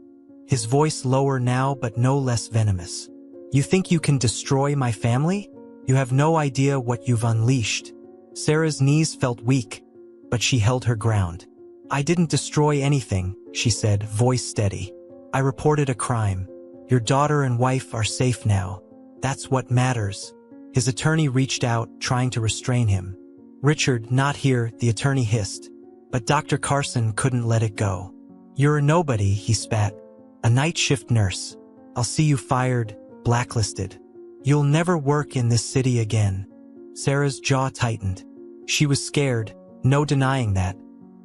his voice lower now but no less venomous. "You think you can destroy my family? You have no idea what you've unleashed." Sarah's knees felt weak, but she held her ground. "I didn't destroy anything," she said, voice steady. "I reported a crime. Your daughter and wife are safe now. That's what matters." His attorney reached out, trying to restrain him. "Richard, not here," the attorney hissed. But Dr. Carson couldn't let it go. "You're a nobody," he spat. "A night shift nurse. I'll see you fired, blacklisted. You'll never work in this city again." Sarah's jaw tightened. She was scared, no denying that,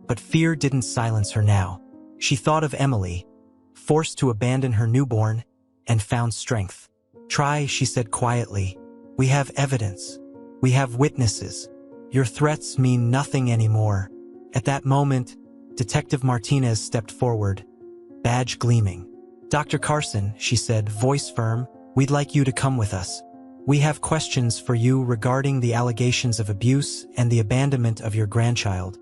but fear didn't silence her now. She thought of Emily, forced to abandon her newborn, and found strength. "Try," she said quietly. "We have evidence. We have witnesses. Your threats mean nothing anymore." At that moment, Detective Martinez stepped forward, badge gleaming. "Dr. Carson," she said, voice firm, "we'd like you to come with us. We have questions for you regarding the allegations of abuse and the abandonment of your grandchild."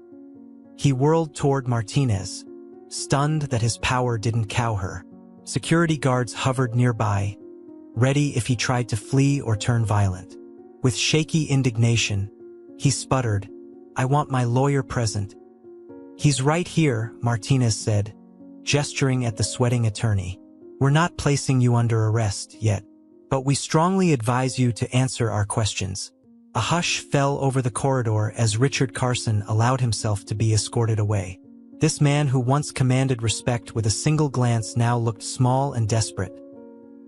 He whirled toward Martinez, stunned that his power didn't cow her. Security guards hovered nearby, ready if he tried to flee or turn violent. With shaky indignation, he sputtered, "I want my lawyer present." "He's right here," Martinez said, gesturing at the sweating attorney. "We're not placing you under arrest yet, but we strongly advise you to answer our questions." A hush fell over the corridor as Richard Carson allowed himself to be escorted away. This man who once commanded respect with a single glance now looked small and desperate,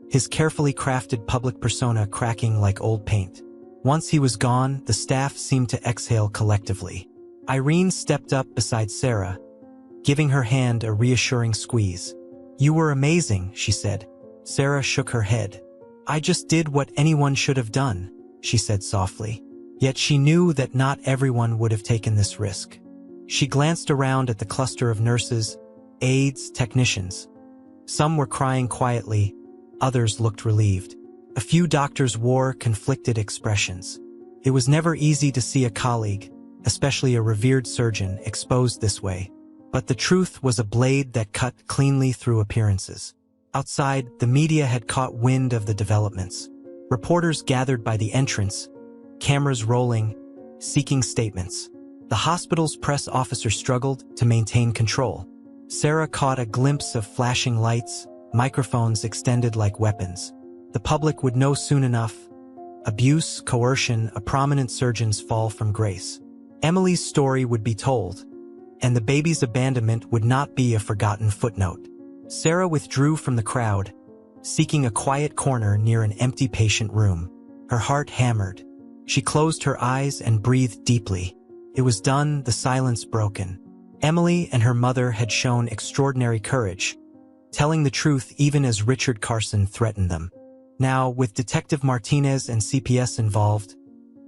his carefully crafted public persona cracking like old paint. Once he was gone, the staff seemed to exhale collectively. Irene stepped up beside Sarah, giving her hand a reassuring squeeze. "You were amazing," she said. Sarah shook her head. "I just did what anyone should have done," she said softly. Yet she knew that not everyone would have taken this risk. She glanced around at the cluster of nurses, aides, technicians. Some were crying quietly, others looked relieved. A few doctors wore conflicted expressions. It was never easy to see a colleague, especially a revered surgeon, exposed this way. But the truth was a blade that cut cleanly through appearances. Outside, the media had caught wind of the developments. Reporters gathered by the entrance, cameras rolling, seeking statements. The hospital's press officer struggled to maintain control. Sarah caught a glimpse of flashing lights, microphones extended like weapons. The public would know soon enough. Abuse, coercion, a prominent surgeon's fall from grace. Emily's story would be told, and the baby's abandonment would not be a forgotten footnote. Sarah withdrew from the crowd, seeking a quiet corner near an empty patient room. Her heart hammered. She closed her eyes and breathed deeply. It was done, the silence broken. Emily and her mother had shown extraordinary courage, telling the truth even as Richard Carson threatened them. Now, with Detective Martinez and CPS involved,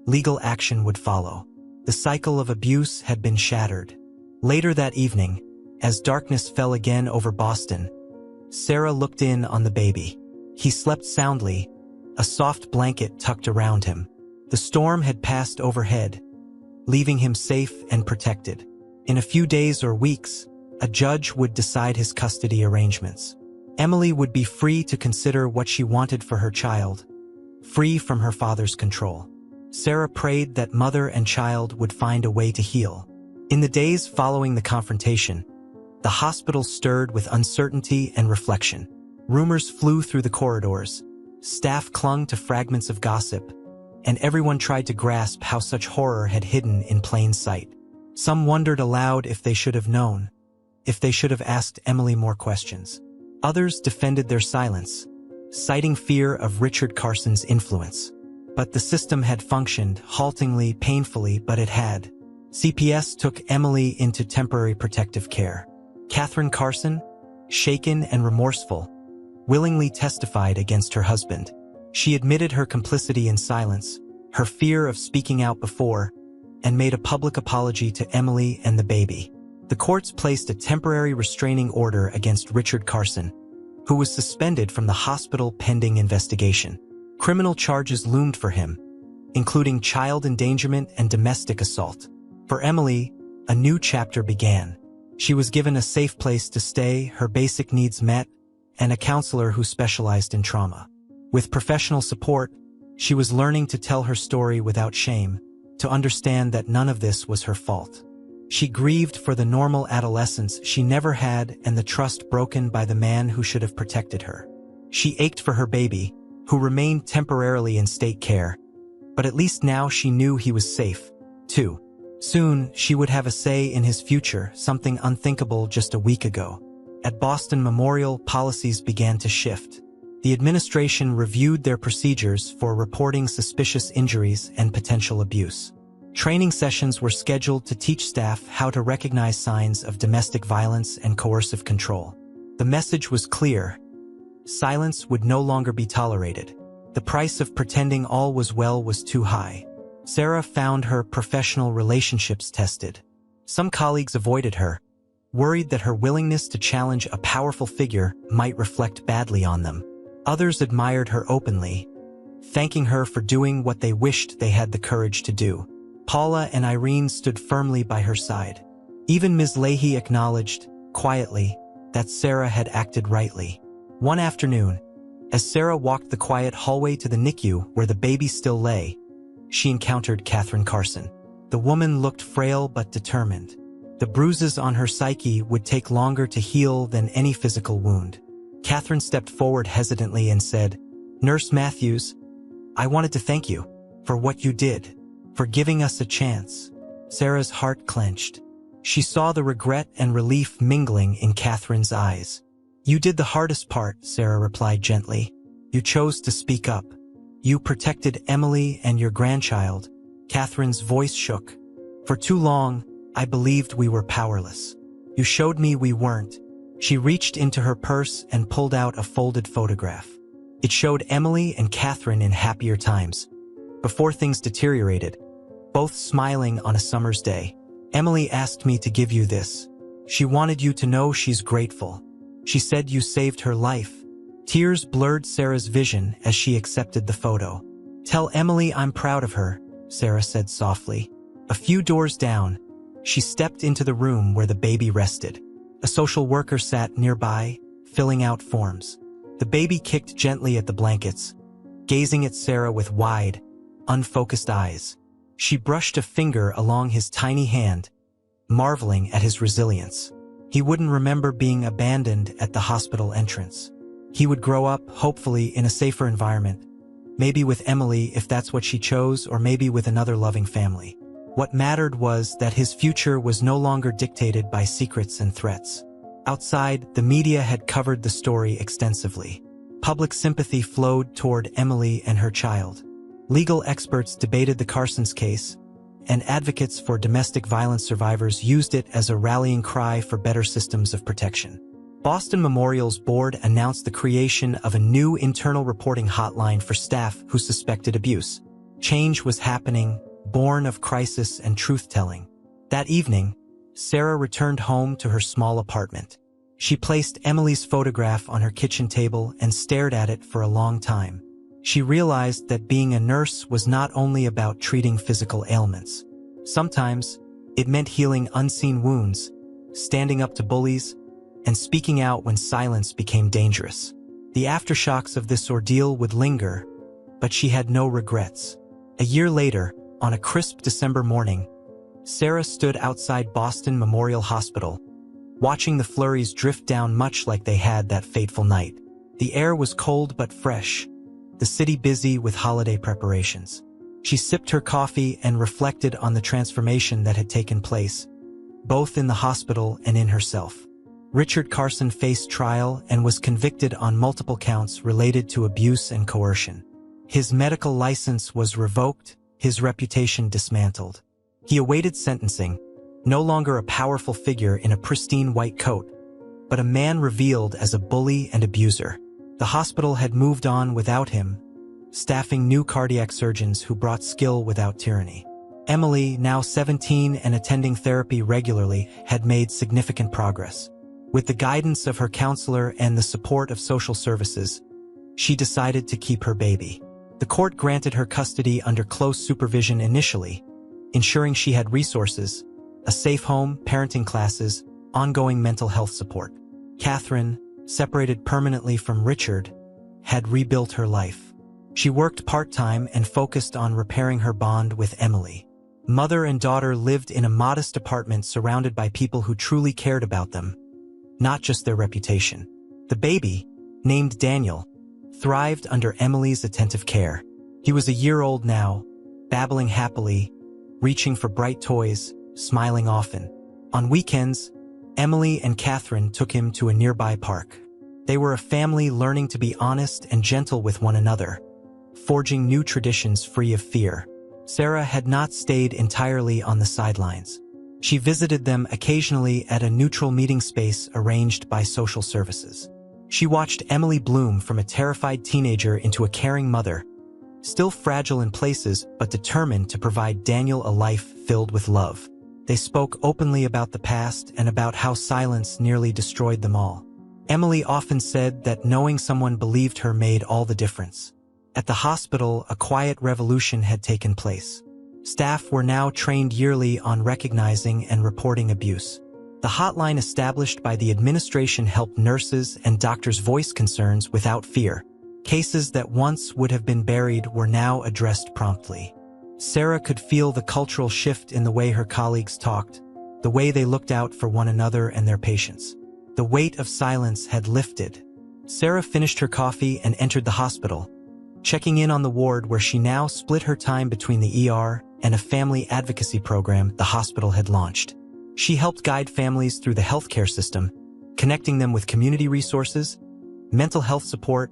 legal action would follow. The cycle of abuse had been shattered. Later that evening, as darkness fell again over Boston, Sarah looked in on the baby. He slept soundly, a soft blanket tucked around him. The storm had passed overhead, leaving him safe and protected. In a few days or weeks, a judge would decide his custody arrangements. Emily would be free to consider what she wanted for her child, free from her father's control. Sarah prayed that mother and child would find a way to heal. In the days following the confrontation, the hospital stirred with uncertainty and reflection. Rumors flew through the corridors, staff clung to fragments of gossip, and everyone tried to grasp how such horror had hidden in plain sight. Some wondered aloud if they should have known, if they should have asked Emily more questions. Others defended their silence, citing fear of Richard Carson's influence. But the system had functioned, haltingly, painfully, but it had. CPS took Emily into temporary protective care. Catherine Carson, shaken and remorseful, willingly testified against her husband. She admitted her complicity in silence, her fear of speaking out before, and made a public apology to Emily and the baby. The courts placed a temporary restraining order against Richard Carson, who was suspended from the hospital pending investigation. Criminal charges loomed for him, including child endangerment and domestic assault. For Emily, a new chapter began. She was given a safe place to stay, her basic needs met, and a counselor who specialized in trauma. With professional support, she was learning to tell her story without shame, to understand that none of this was her fault. She grieved for the normal adolescence she never had and the trust broken by the man who should have protected her. She ached for her baby, who remained temporarily in state care, but at least now she knew he was safe, too. Soon, she would have a say in his future, something unthinkable just a week ago. At Boston Memorial, policies began to shift. The administration reviewed their procedures for reporting suspicious injuries and potential abuse. Training sessions were scheduled to teach staff how to recognize signs of domestic violence and coercive control. The message was clear. Silence would no longer be tolerated. The price of pretending all was well was too high. Sarah found her professional relationships tested. Some colleagues avoided her, worried that her willingness to challenge a powerful figure might reflect badly on them. Others admired her openly, thanking her for doing what they wished they had the courage to do. Paula and Irene stood firmly by her side. Even Ms. Leahy acknowledged, quietly, that Sarah had acted rightly. One afternoon, as Sarah walked the quiet hallway to the NICU where the baby still lay, she encountered Catherine Carson. The woman looked frail but determined. The bruises on her psyche would take longer to heal than any physical wound. Catherine stepped forward hesitantly and said, "Nurse Matthews, I wanted to thank you for what you did, for giving us a chance." Sarah's heart clenched. She saw the regret and relief mingling in Catherine's eyes. "You did the hardest part," Sarah replied gently. "You chose to speak up. You protected Emily and your grandchild." Catherine's voice shook. "For too long, I believed we were powerless. You showed me we weren't." She reached into her purse and pulled out a folded photograph. It showed Emily and Catherine in happier times, before things deteriorated, both smiling on a summer's day. "Emily asked me to give you this. She wanted you to know she's grateful. She said you saved her life." Tears blurred Sarah's vision as she accepted the photo. "Tell Emily I'm proud of her," Sarah said softly. A few doors down, she stepped into the room where the baby rested. A social worker sat nearby, filling out forms. The baby kicked gently at the blankets, gazing at Sarah with wide, unfocused eyes. She brushed a finger along his tiny hand, marveling at his resilience. He wouldn't remember being abandoned at the hospital entrance. He would grow up, hopefully, in a safer environment. Maybe with Emily, if that's what she chose, or maybe with another loving family. What mattered was that his future was no longer dictated by secrets and threats. Outside, the media had covered the story extensively. Public sympathy flowed toward Emily and her child. Legal experts debated the Carsons case, and advocates for domestic violence survivors used it as a rallying cry for better systems of protection. Boston Memorial's board announced the creation of a new internal reporting hotline for staff who suspected abuse. Change was happening, born of crisis and truth-telling. That evening, Sarah returned home to her small apartment. She placed Emily's photograph on her kitchen table and stared at it for a long time. She realized that being a nurse was not only about treating physical ailments. Sometimes, it meant healing unseen wounds, standing up to bullies, and speaking out when silence became dangerous. The aftershocks of this ordeal would linger, but she had no regrets. A year later, on a crisp December morning, Sarah stood outside Boston Memorial Hospital, watching the flurries drift down much like they had that fateful night. The air was cold but fresh, the city busy with holiday preparations. She sipped her coffee and reflected on the transformation that had taken place, both in the hospital and in herself. Richard Carson faced trial and was convicted on multiple counts related to abuse and coercion. His medical license was revoked, his reputation dismantled. He awaited sentencing, no longer a powerful figure in a pristine white coat, but a man revealed as a bully and abuser. The hospital had moved on without him, staffing new cardiac surgeons who brought skill without tyranny. Emily, now 17 and attending therapy regularly, had made significant progress. With the guidance of her counselor and the support of social services, she decided to keep her baby. The court granted her custody under close supervision initially, ensuring she had resources, a safe home, parenting classes, ongoing mental health support. Catherine, separated permanently from Richard, had rebuilt her life. She worked part-time and focused on repairing her bond with Emily. Mother and daughter lived in a modest apartment surrounded by people who truly cared about them, not just their reputation. The baby, named Daniel, thrived under Emily's attentive care. He was a year old now, babbling happily, reaching for bright toys, smiling often. On weekends, Emily and Catherine took him to a nearby park. They were a family learning to be honest and gentle with one another, forging new traditions free of fear. Sarah had not stayed entirely on the sidelines. She visited them occasionally at a neutral meeting space arranged by social services. She watched Emily bloom from a terrified teenager into a caring mother, still fragile in places but determined to provide Daniel a life filled with love. They spoke openly about the past and about how silence nearly destroyed them all. Emily often said that knowing someone believed her made all the difference. At the hospital, a quiet revolution had taken place. Staff were now trained yearly on recognizing and reporting abuse. The hotline established by the administration helped nurses and doctors voice concerns without fear. Cases that once would have been buried were now addressed promptly. Sarah could feel the cultural shift in the way her colleagues talked, the way they looked out for one another and their patients. The weight of silence had lifted. Sarah finished her coffee and entered the hospital, checking in on the ward where she now split her time between the ER and a family advocacy program the hospital had launched. She helped guide families through the healthcare system, connecting them with community resources, mental health support,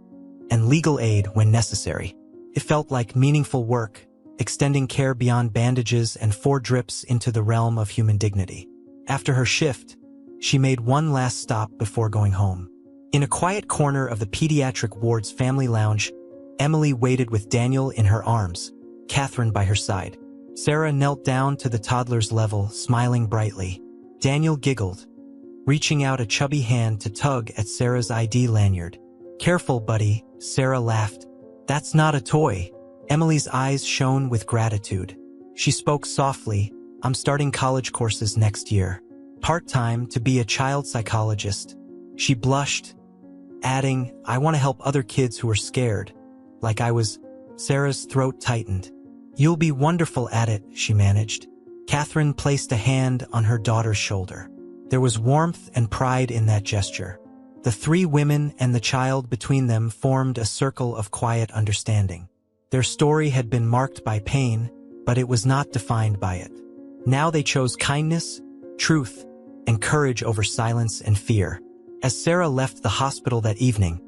and legal aid when necessary. It felt like meaningful work, extending care beyond bandages and 4 drips into the realm of human dignity. After her shift, she made one last stop before going home. In a quiet corner of the pediatric ward's family lounge, Emily waited with Daniel in her arms, Catherine by her side. Sarah knelt down to the toddler's level, smiling brightly. Daniel giggled, reaching out a chubby hand to tug at Sarah's ID lanyard. "Careful, buddy," Sarah laughed. "That's not a toy." Emily's eyes shone with gratitude. She spoke softly, "I'm starting college courses next year. Part-time to be a child psychologist." She blushed, adding, "I want to help other kids who are scared, like I was." Sarah's throat tightened. "You'll be wonderful at it," she managed. Catherine placed a hand on her daughter's shoulder. There was warmth and pride in that gesture. The 3 women and the child between them formed a circle of quiet understanding. Their story had been marked by pain, but it was not defined by it. Now they chose kindness, truth, and courage over silence and fear. As Sarah left the hospital that evening,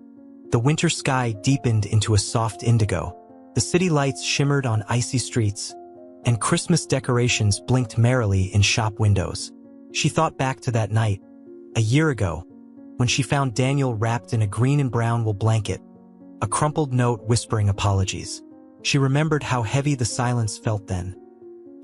the winter sky deepened into a soft indigo. The city lights shimmered on icy streets, and Christmas decorations blinked merrily in shop windows. She thought back to that night, a year ago, when she found Daniel wrapped in a green and brown wool blanket, a crumpled note whispering apologies. She remembered how heavy the silence felt then,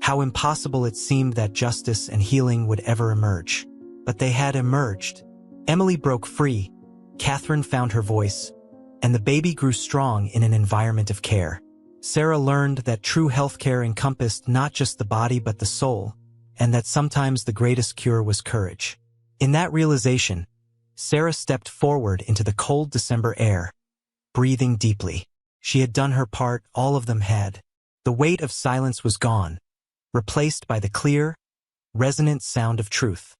how impossible it seemed that justice and healing would ever emerge. But they had emerged. Emily broke free, Catherine found her voice, and the baby grew strong in an environment of care. Sarah learned that true healthcare encompassed not just the body but the soul, and that sometimes the greatest cure was courage. In that realization, Sarah stepped forward into the cold December air, breathing deeply. She had done her part, all of them had. The weight of silence was gone, replaced by the clear, resonant sound of truth.